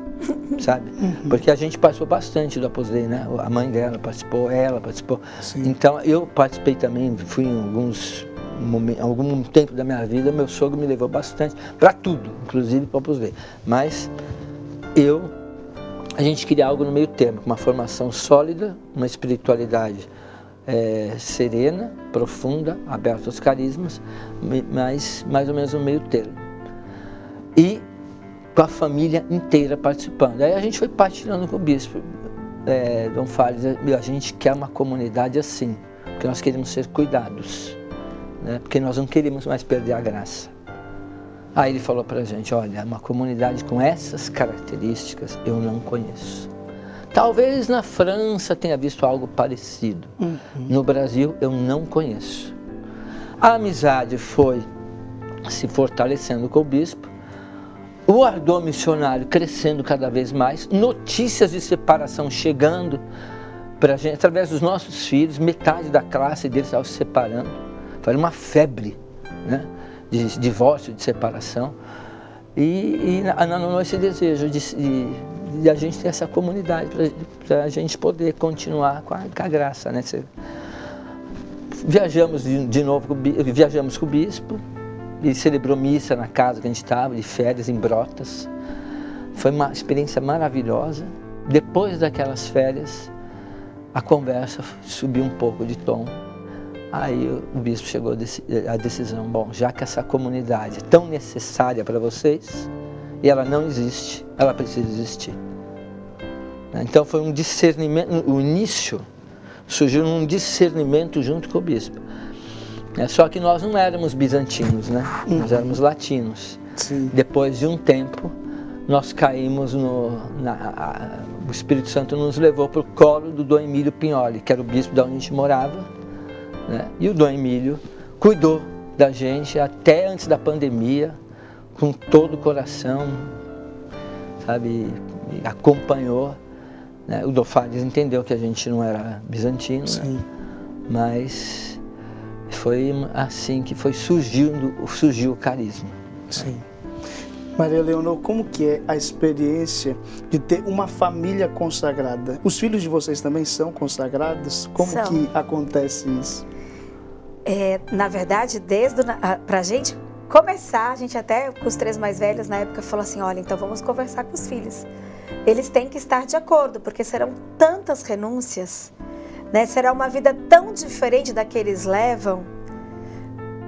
sabe? Porque a gente passou bastante do Opus Dei, né? A mãe dela participou, ela participou. Sim. Então eu participei também, fui em algum tempo da minha vida, meu sogro me levou bastante, para tudo, inclusive para o Opus Dei. Mas a gente queria algo no meio termo, uma formação sólida, uma espiritualidade serena, profunda, aberta aos carismas, mas mais ou menos no meio termo. E com a família inteira participando. Aí a gente foi partilhando com o bispo, Dom Fales, a gente quer uma comunidade assim, porque nós queremos ser cuidados, né? Porque nós não queremos mais perder a graça. Aí ele falou pra gente, olha, uma comunidade com essas características eu não conheço. Talvez na França tenha visto algo parecido. No Brasil eu não conheço. A amizade foi se fortalecendo com o bispo, o ardor missionário crescendo cada vez mais, notícias de separação chegando para a gente, através dos nossos filhos, metade da classe deles estava se separando. Foi uma febre, né? De divórcio, de separação. E esse desejo de a gente ter essa comunidade, para a gente poder continuar com a graça, né? Viajamos de novo, viajamos com o bispo, e celebrou missa na casa que a gente estava, de férias em Brotas. Foi uma experiência maravilhosa. Depois daquelas férias, a conversa subiu um pouco de tom. Aí o bispo chegou à decisão, bom, já que essa comunidade é tão necessária para vocês, e ela não existe, ela precisa existir. Então foi um discernimento, o início surgiu um discernimento junto com o bispo. Só que nós não éramos bizantinos, né? Nós éramos latinos. Sim. Depois de um tempo, nós caímos o Espírito Santo nos levou para o colo do Dom Emílio Pignoli, que era o bispo da onde a gente morava, né? E o Dom Emílio cuidou da gente até antes da pandemia, com todo o coração, sabe? E acompanhou, né? O Dom Fales entendeu que a gente não era bizantino, né? Mas foi assim que surgiu o carisma. Sim. Maria Leonor, como que é a experiência de ter uma família consagrada? Os filhos de vocês também são consagrados? Como que acontece isso? Na verdade, para a gente começar, a gente até com os 3 mais velhos na época falou assim, olha, então vamos conversar com os filhos. Eles têm que estar de acordo, porque serão tantas renúncias, né? Será uma vida tão diferente da que eles levam,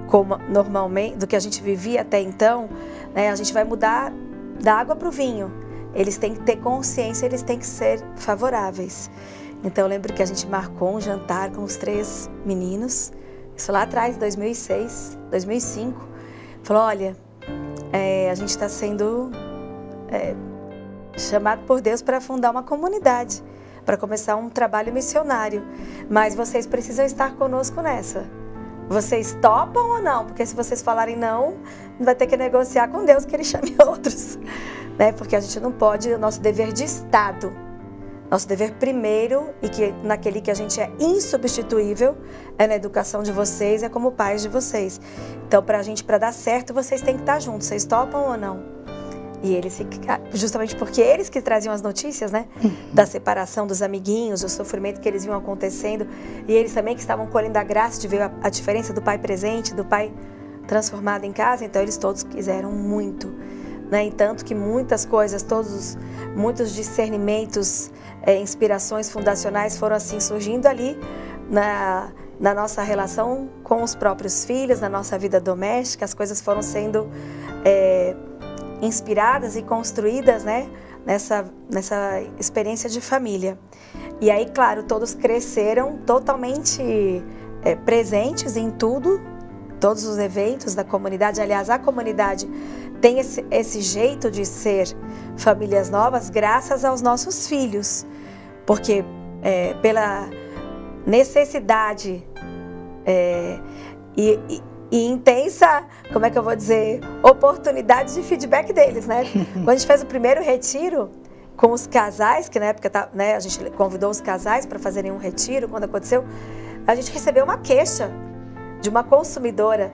como normalmente, do que a gente vivia até então, né? A gente vai mudar da água para o vinho. Eles têm que ter consciência, eles têm que ser favoráveis. Então eu lembro que a gente marcou um jantar com os 3 meninos, isso lá atrás, 2006, 2005. Falou, olha, a gente está sendo chamado por Deus para fundar uma comunidade, para começar um trabalho missionário, mas vocês precisam estar conosco nessa. Vocês topam ou não? Porque se vocês falarem não, vai ter que negociar com Deus que Ele chame outros, né? Porque a gente não pode, o nosso dever de Estado, nosso dever primeiro, e que naquele que a gente é insubstituível, é na educação de vocês, é como pais de vocês. Então, para dar certo, vocês têm que estar juntos. Vocês topam ou não? E eles, justamente porque eles que traziam as notícias, né? Da separação dos amiguinhos, o sofrimento que eles viam acontecendo. E eles também que estavam colhendo a graça de ver a diferença do pai presente, do pai transformado em casa. Então eles todos quiseram muito, né? E tanto que muitas coisas, muitos discernimentos, inspirações fundacionais foram assim surgindo ali na nossa relação com os próprios filhos, na nossa vida doméstica. As coisas foram sendo inspiradas e construídas, né, nessa experiência de família. E aí, claro, todos cresceram totalmente presentes em tudo, todos os eventos da comunidade. Aliás, a comunidade tem esse jeito de ser famílias novas graças aos nossos filhos, porque pela necessidade e intensa, como é que eu vou dizer, oportunidade de feedback deles, né? Quando a gente fez o primeiro retiro com os casais, que na época, né, a gente convidou os casais para fazerem um retiro, quando aconteceu, a gente recebeu uma queixa de uma consumidora,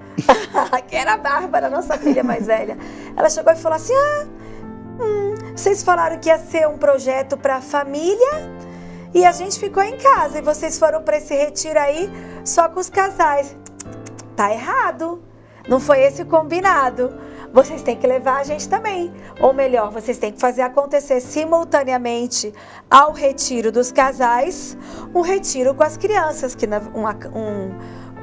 que era a Bárbara, nossa filha mais velha. Ela chegou e falou assim, vocês falaram que ia ser um projeto para a família e a gente ficou em casa e vocês foram para esse retiro aí só com os casais. Tá errado, não foi esse o combinado. Vocês têm que levar a gente também. Ou melhor, vocês têm que fazer acontecer simultaneamente ao retiro dos casais, um retiro com as crianças, que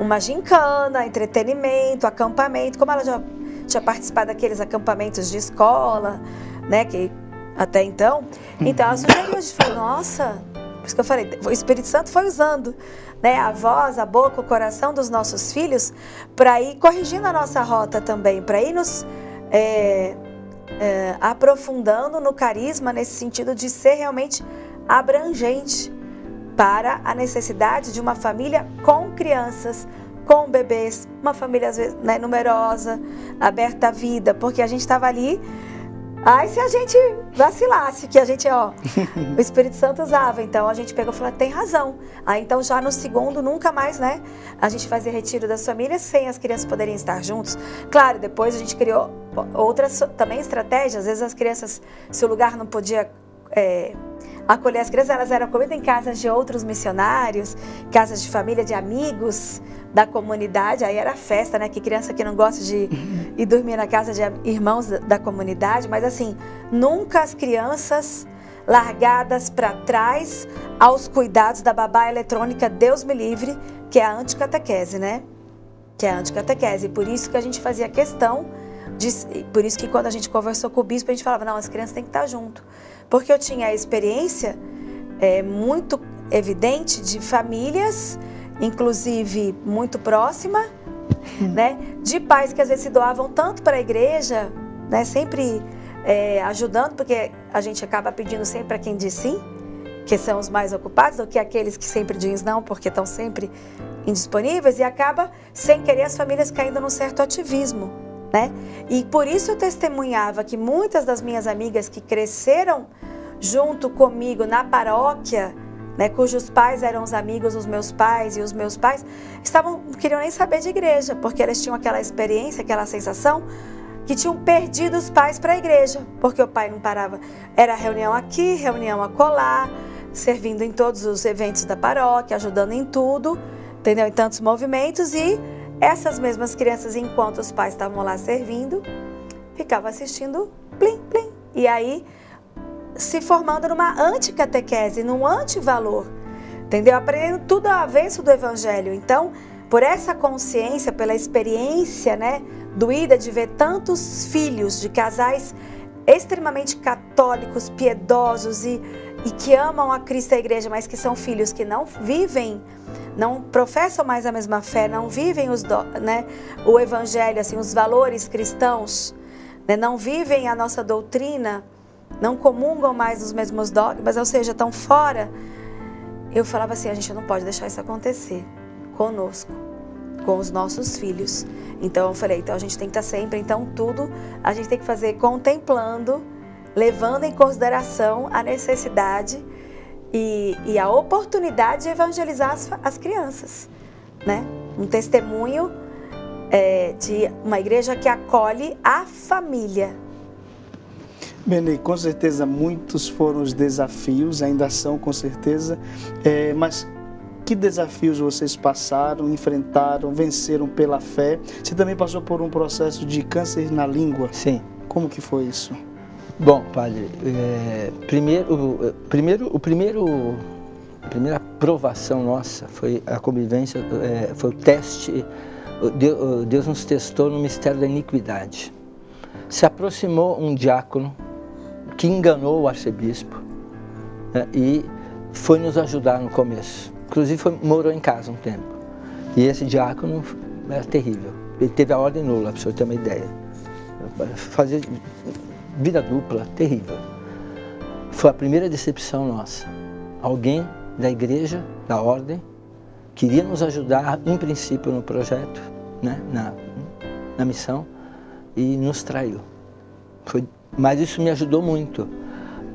uma gincana, entretenimento, acampamento, como ela já tinha participado daqueles acampamentos de escola, né, que até então. Então ela sugeriu, a gente falou, nossa, por isso que eu falei, o Espírito Santo foi usando, né, a voz, a boca, o coração dos nossos filhos para ir corrigindo a nossa rota também, para ir nos aprofundando no carisma, nesse sentido de ser realmente abrangente para a necessidade de uma família com crianças, com bebês, uma família às vezes, né, numerosa, aberta à vida, porque a gente estava ali. Ai, se a gente vacilasse, que a gente, o Espírito Santo usava. Então a gente pegou e falou, tem razão. Aí então já no segundo, nunca mais, né? A gente fazia retiro das famílias sem as crianças poderem estar juntos. Claro, depois a gente criou outras também estratégias. Às vezes as crianças, se o lugar não podia acolher as crianças, elas eram acolhidas em casas de outros missionários, casas de família, de amigos da comunidade. Aí era festa, né? Que criança que não gosta de ir dormir na casa de irmãos da comunidade, mas assim, nunca as crianças largadas para trás aos cuidados da babá eletrônica, Deus me livre, que é a anticatequese, né? Que é a anticatequese. Por isso que a gente fazia questão, por isso que quando a gente conversou com o bispo, a gente falava, não, as crianças têm que estar junto. Porque eu tinha a experiência muito evidente de famílias, inclusive muito próxima, né, de pais que às vezes se doavam tanto para a igreja, né, sempre ajudando, porque a gente acaba pedindo sempre para quem diz sim, que são os mais ocupados, do que aqueles que sempre dizem não, porque estão sempre indisponíveis, e acaba, sem querer, as famílias caindo num certo ativismo, né? E por isso eu testemunhava que muitas das minhas amigas que cresceram junto comigo na paróquia, né, cujos pais eram os amigos dos meus pais, e os meus pais não queriam nem saber de igreja, porque eles tinham aquela experiência, aquela sensação que tinham perdido os pais para a igreja, porque o pai não parava, era reunião aqui, reunião acolá, servindo em todos os eventos da paróquia, ajudando em tudo, entendeu? Em tantos movimentos, e essas mesmas crianças, enquanto os pais estavam lá servindo, ficavam assistindo plim, plim, e aí se formando numa anticatequese, num antivalor, entendeu? Aprendendo tudo ao avesso do evangelho. Então, por essa consciência, pela experiência, né, doída de ver tantos filhos de casais extremamente católicos, piedosos e que amam a Cristo e a igreja, mas que são filhos que não vivem, não professam mais a mesma fé, não vivem o evangelho, assim, os valores cristãos, né, não vivem a nossa doutrina, não comungam mais os mesmos dogmas, ou seja, estão fora. Eu falava assim, a gente não pode deixar isso acontecer conosco, com os nossos filhos. Então eu falei, então a gente tem que estar sempre, então tudo a gente tem que fazer contemplando, levando em consideração a necessidade e a oportunidade de evangelizar as crianças, né? Um testemunho de uma igreja que acolhe a família. Bem, com certeza muitos foram os desafios, ainda são com certeza, mas que desafios vocês passaram, enfrentaram, venceram pela fé? Você também passou por um processo de câncer na língua? Sim. Como que foi isso? Bom, padre, a primeira provação nossa foi a convivência, foi o teste, Deus nos testou no mistério da iniquidade. Se aproximou um diácono que enganou o arcebispo, né, e foi nos ajudar no começo. Inclusive morou em casa um tempo. E esse diácono era terrível. Ele teve a ordem nula, para o senhor ter uma ideia. Fazia vida dupla, terrível. Foi a primeira decepção nossa. alguém da igreja, da ordem, queria nos ajudar, em princípio, no projeto, né, na missão, e nos traiu. Mas isso me ajudou muito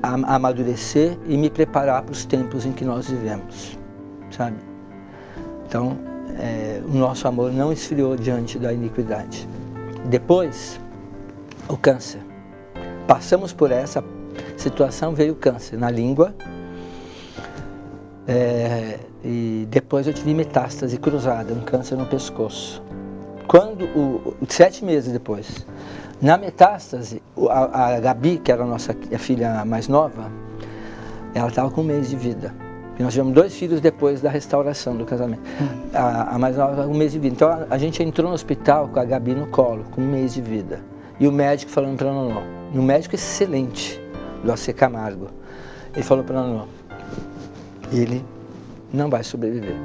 a amadurecer e me preparar para os tempos em que nós vivemos, sabe? Então, o nosso amor não esfriou diante da iniquidade. Depois, o câncer. Passamos por essa situação, veio o câncer na língua, e depois eu tive metástase cruzada, um câncer no pescoço. 7 meses depois, na metástase, a Gabi, que era a filha mais nova, ela estava com 1 mês de vida. E nós tivemos 2 filhos depois da restauração do casamento. A mais nova, 1 mês de vida. Então a gente entrou no hospital com a Gabi no colo, com 1 mês de vida. E o médico falando para a Nonô, um médico excelente, do AC Camargo, ele falou para a Nonô, ele não vai sobreviver.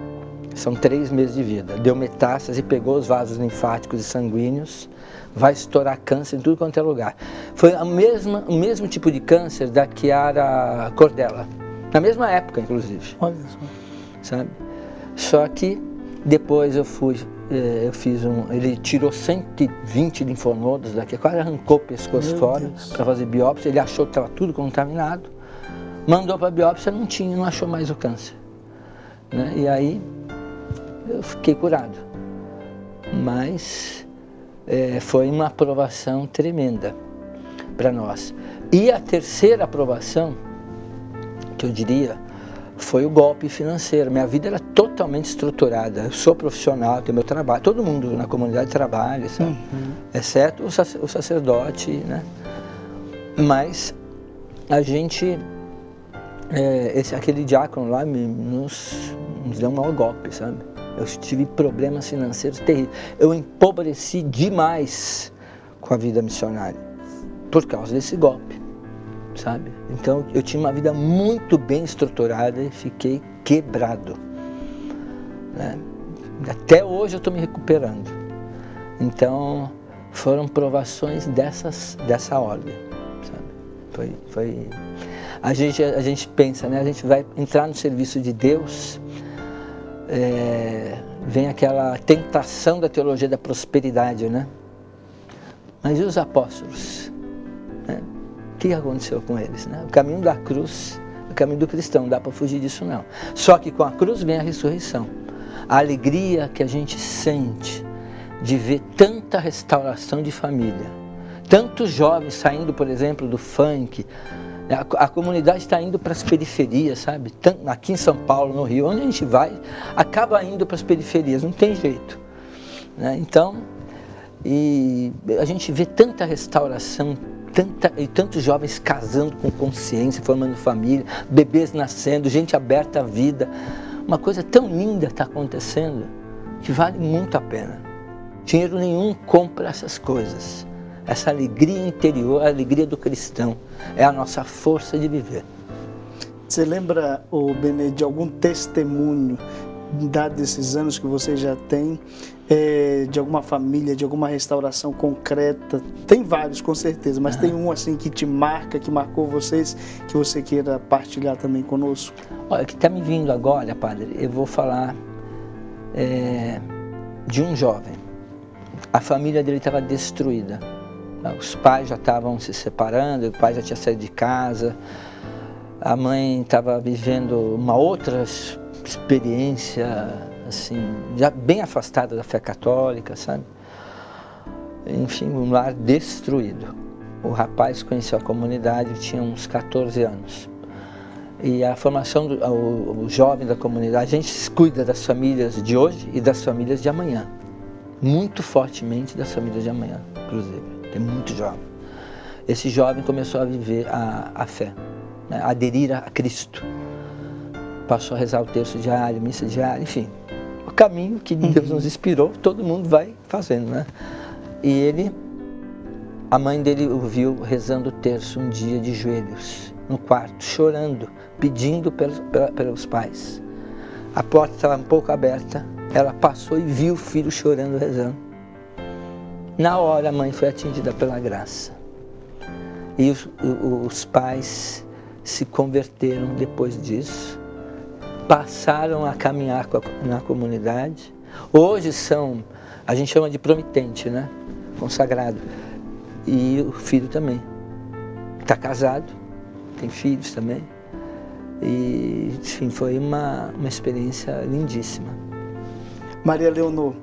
São 3 meses de vida. Deu metástase, pegou os vasos linfáticos e sanguíneos, vai estourar câncer em tudo quanto é lugar. Foi o mesmo tipo de câncer da Chiara Cordella. Na mesma época, inclusive. Olha só. Sabe? Só que depois eu fiz ele tirou 120 linfonodos daqui, quase arrancou o pescoço fora para fazer biópsia. Ele achou que estava tudo contaminado. Mandou para a biópsia, não achou mais o câncer. Né? E aí eu fiquei curado. Mas foi uma aprovação tremenda para nós. E a terceira aprovação, que eu diria, foi o golpe financeiro. Minha vida era totalmente estruturada. Eu sou profissional, tenho meu trabalho. Todo mundo na comunidade trabalha, sabe? Exceto o sacerdote, né? Mas a gente, aquele diácono lá nos deu um mau golpe, sabe? Eu tive problemas financeiros terríveis. Eu empobreci demais com a vida missionária por causa desse golpe, sabe? Então eu tinha uma vida muito bem estruturada e fiquei quebrado, né? Até hoje eu estou me recuperando. Então foram provações dessa ordem, sabe? Foi a gente pensa, né? A gente vai entrar no serviço de Deus, vem aquela tentação da teologia da prosperidade, né? Mas e os apóstolos? Né? O que aconteceu com eles? Né? O caminho da cruz, o caminho do cristão, não dá para fugir disso não. Só que com a cruz vem a ressurreição. A alegria que a gente sente de ver tanta restauração de família. Tantos jovens saindo, por exemplo, do funk. A comunidade está indo para as periferias, sabe? Aqui em São Paulo, no Rio, onde a gente vai, acaba indo para as periferias, não tem jeito. Né? Então, e a gente vê tanta restauração, e tantos jovens casando com consciência, formando família, bebês nascendo, gente aberta à vida. Uma coisa tão linda está acontecendo que vale muito a pena. Dinheiro nenhum compra essas coisas. Essa alegria interior, a alegria do cristão, é a nossa força de viver. Você lembra, Benê, de algum testemunho, dados esses anos que você já tem, de alguma família, de alguma restauração concreta? Tem vários, com certeza, mas tem um assim que te marca, que marcou vocês, que você queira partilhar também conosco? Olha, o que está me vindo agora, padre, eu vou falar de um jovem. A família dele estava destruída. Os pais já estavam se separando, o pai já tinha saído de casa, a mãe estava vivendo uma outra experiência, assim, já bem afastada da fé católica, sabe? Enfim, um lar destruído. O rapaz conheceu a comunidade, tinha uns 14 anos. E a formação o jovem da comunidade, a gente cuida das famílias de hoje e das famílias de amanhã. Muito fortemente das famílias de amanhã, inclusive. Tem muito jovem. Esse jovem começou a viver a fé, né? A aderir a Cristo. Passou a rezar o terço diário, missa diária, enfim. O caminho que Deus nos inspirou, todo mundo vai fazendo, né? E a mãe dele o viu rezando o terço um dia de joelhos, no quarto, chorando, pedindo pelos pais. A porta estava um pouco aberta, ela passou e viu o filho chorando, rezando. Na hora a mãe foi atingida pela graça. E os pais se converteram depois disso. passaram a caminhar na comunidade. Hoje a gente chama de promitente, né? Consagrado. E o filho também. Está casado, tem filhos também. E, enfim, foi uma experiência lindíssima. Maria Leonor,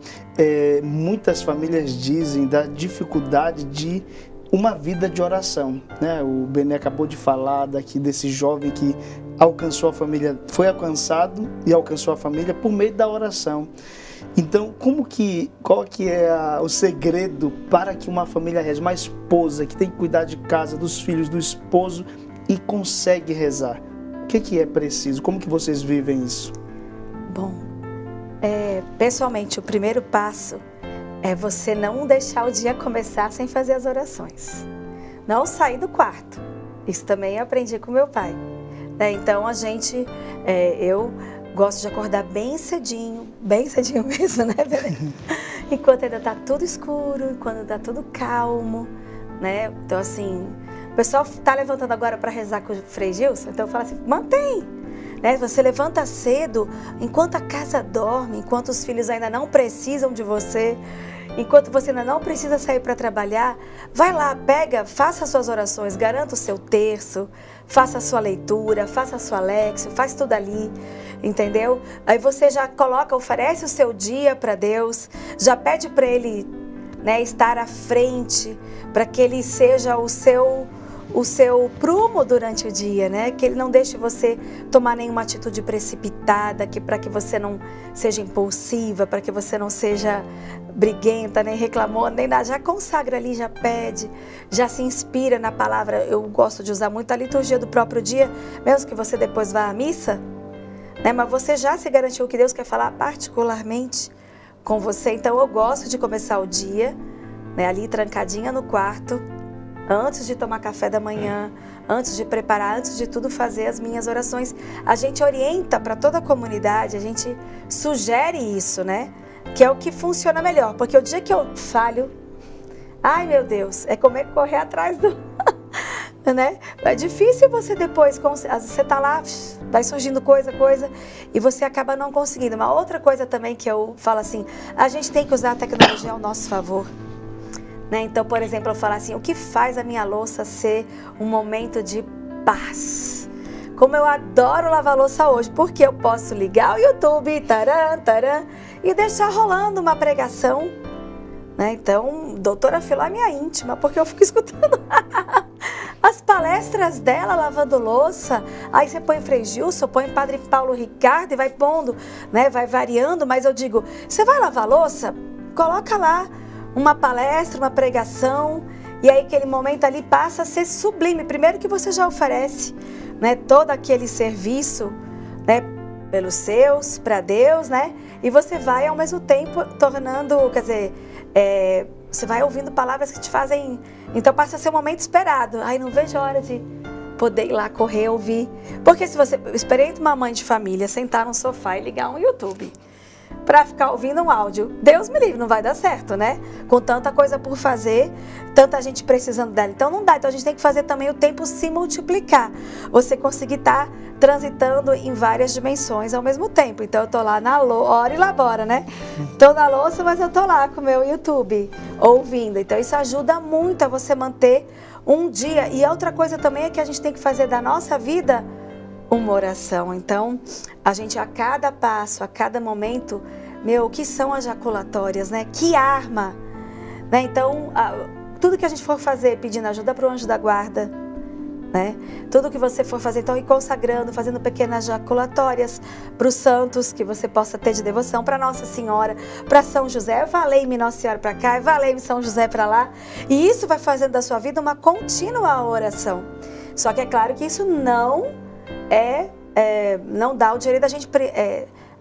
muitas famílias dizem da dificuldade de uma vida de oração, né? O Benê acabou de falar daqui desse jovem que alcançou a família, foi alcançado e alcançou a família por meio da oração. Então, qual que é o segredo para que uma família reze? Uma esposa que tem que cuidar de casa, dos filhos, do esposo e consegue rezar. O que é preciso? Como que vocês vivem isso? Bom, pessoalmente, o primeiro passo é você não deixar o dia começar sem fazer as orações. Não sair do quarto. Isso também eu aprendi com meu pai. Então, eu gosto de acordar bem cedinho mesmo, né, Benê? Enquanto ainda está tudo escuro, enquanto está tudo calmo, né? Então, assim, o pessoal está levantando agora para rezar com o Frei Gilson, então eu falo assim, mantém, né? Você levanta cedo, enquanto a casa dorme, enquanto os filhos ainda não precisam de você, enquanto você ainda não precisa sair para trabalhar, vai lá, faça as suas orações, garanta o seu terço, faça a sua leitura, faça a sua lexio, faz tudo ali, entendeu? Aí você já oferece o seu dia para Deus, já pede para Ele, né, estar à frente, para que Ele seja o seu prumo durante o dia, né? Que Ele não deixe você tomar nenhuma atitude precipitada, para que você não seja impulsiva, para que você não seja briguenta, nem reclamona, nem nada. Já consagra ali, já pede, já se inspira na palavra. Eu gosto de usar muito a liturgia do próprio dia, mesmo que você depois vá à missa, né? Mas você já se garantiu que Deus quer falar particularmente com você. Então eu gosto de começar o dia, né, ali trancadinha no quarto, antes de tomar café da manhã, antes de preparar, antes de tudo fazer as minhas orações. A gente orienta para toda a comunidade, a gente sugere isso, né? Que é o que funciona melhor, porque o dia que eu falho, ai meu Deus, é correr atrás do... né? É difícil você depois, você tá lá, vai surgindo coisa, e você acaba não conseguindo. Uma outra coisa também que eu falo assim, a gente tem que usar a tecnologia ao nosso favor. Né? Então, por exemplo, eu falo assim, o que faz a minha louça ser um momento de paz? Como eu adoro lavar louça hoje, porque eu posso ligar o YouTube, taran, e deixar rolando uma pregação. Né? Então, doutora Filó é minha íntima, porque eu fico escutando as palestras dela lavando louça. Aí você põe Frei Gilson, põe Padre Paulo Ricardo e vai pondo, né? Vai variando, mas eu digo, você vai lavar louça? Coloca lá uma palestra, uma pregação, e aí aquele momento ali passa a ser sublime. Primeiro que você já oferece, né, todo aquele serviço, né, pelos seus, para Deus, né, e você vai ao mesmo tempo tornando, você vai ouvindo palavras que te fazem, então passa a ser um momento esperado. Ai, não vejo a hora de poder ir lá correr, ouvir, porque se você, experimenta uma mãe de família sentar no sofá e ligar um YouTube para ficar ouvindo um áudio, Deus me livre, não vai dar certo, né? Com tanta coisa por fazer, tanta gente precisando dela. Então não dá, então a gente tem que fazer também o tempo se multiplicar. Você conseguir estar transitando em várias dimensões ao mesmo tempo. Então eu tô lá na hora e labora, né? Tô na louça, mas eu tô lá com o meu YouTube, ouvindo. Então isso ajuda muito a você manter um dia. E outra coisa também é que a gente tem que fazer da nossa vida uma oração. Então, a gente a cada passo, a cada momento, o que são as jaculatórias, né? Que arma, né? Então, tudo que a gente for fazer pedindo ajuda para o anjo da guarda, né? Tudo que você for fazer, então, ir consagrando, fazendo pequenas jaculatórias para os santos que você possa ter de devoção, para Nossa Senhora, para São José, valei-me Nossa Senhora para cá, valei-me São José para lá. E isso vai fazendo da sua vida uma contínua oração. Só que é claro que isso não dá o direito da gente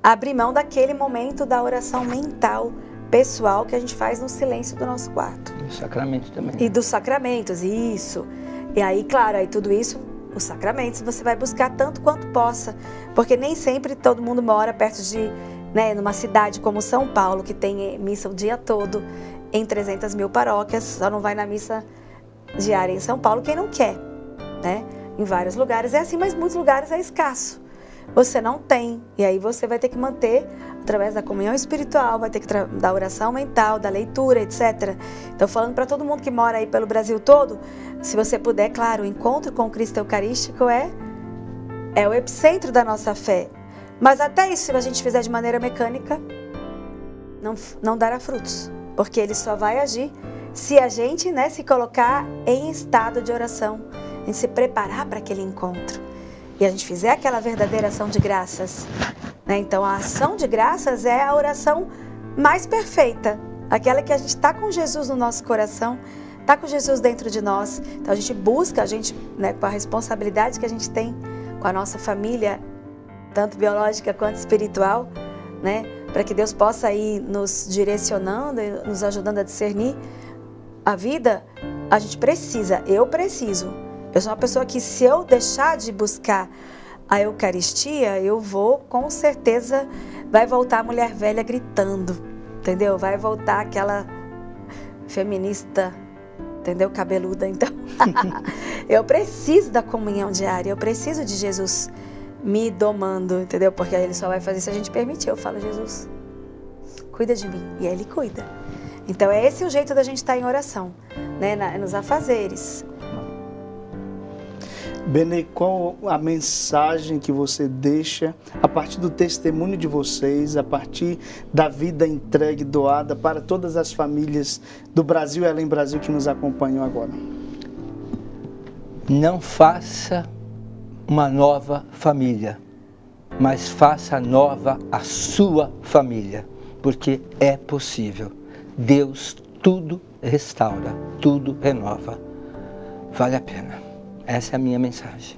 abrir mão daquele momento da oração mental, pessoal, que a gente faz no silêncio do nosso quarto. E os sacramentos também. E dos sacramentos, isso. E aí, claro, aí tudo isso, os sacramentos, você vai buscar tanto quanto possa, porque nem sempre todo mundo mora perto de, né, numa cidade como São Paulo, que tem missa o dia todo, em 300 mil paróquias, só não vai na missa diária em São Paulo quem não quer, né? Em vários lugares é assim, mas em muitos lugares é escasso. você não tem. E aí você vai ter que manter através da comunhão espiritual, vai ter que da oração mental, da leitura, etc. Então, falando para todo mundo que mora aí pelo Brasil todo, se você puder, claro, o encontro com o Cristo Eucarístico é o epicentro da nossa fé. Mas até isso, se a gente fizer de maneira mecânica, não dará frutos. Porque ele só vai agir se a gente, né, se colocar em estado de oração, em se preparar para aquele encontro. E a gente fizer aquela verdadeira ação de graças. Né? Então, a ação de graças é a oração mais perfeita. Aquela que a gente está com Jesus no nosso coração, está com Jesus dentro de nós. Então, a gente busca, né, com a responsabilidade que a gente tem com a nossa família, tanto biológica quanto espiritual, né, para que Deus possa ir nos direcionando e nos ajudando a discernir a vida. A gente precisa, eu sou uma pessoa que, se eu deixar de buscar a Eucaristia, eu vou, com certeza, vai voltar a mulher velha gritando, entendeu? Vai voltar aquela feminista, entendeu? Cabeluda. Então, eu preciso da comunhão diária, eu preciso de Jesus me domando, entendeu? Porque ele só vai fazer se a gente permitir. Eu falo, Jesus, cuida de mim. E aí ele cuida. Então, é esse o jeito da gente estar em oração, né? Nos afazeres. Benê, qual a mensagem que você deixa a partir do testemunho de vocês, a partir da vida entregue, doada para todas as famílias do Brasil e além Brasil que nos acompanham agora? Não faça uma nova família, mas faça nova a sua família, porque é possível. Deus tudo restaura, tudo renova. Vale a pena. Essa é a minha mensagem.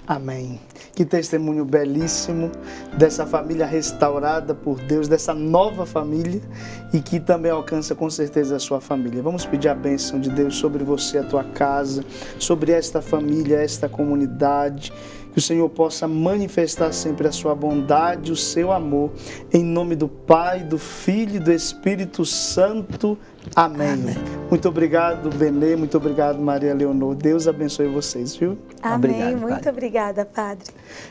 Amém. Que testemunho belíssimo dessa família restaurada por Deus, dessa nova família e que também alcança com certeza a sua família. Vamos pedir a bênção de Deus sobre você, a tua casa, sobre esta família, esta comunidade. Que o Senhor possa manifestar sempre a sua bondade, o seu amor, em nome do Pai, do Filho e do Espírito Santo. Amém. Amém. Muito obrigado, Benê. Muito obrigado, Maria Leonor. Deus abençoe vocês, viu? Amém. Obrigado, muito padre. Obrigada, Padre.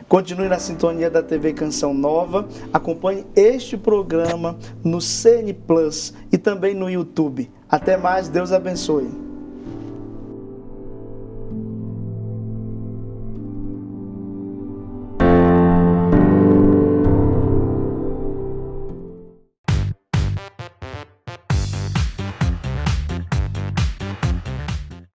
Continue na sintonia da TV Canção Nova. Acompanhe este programa no CN Plus e também no YouTube. Até mais. Deus abençoe.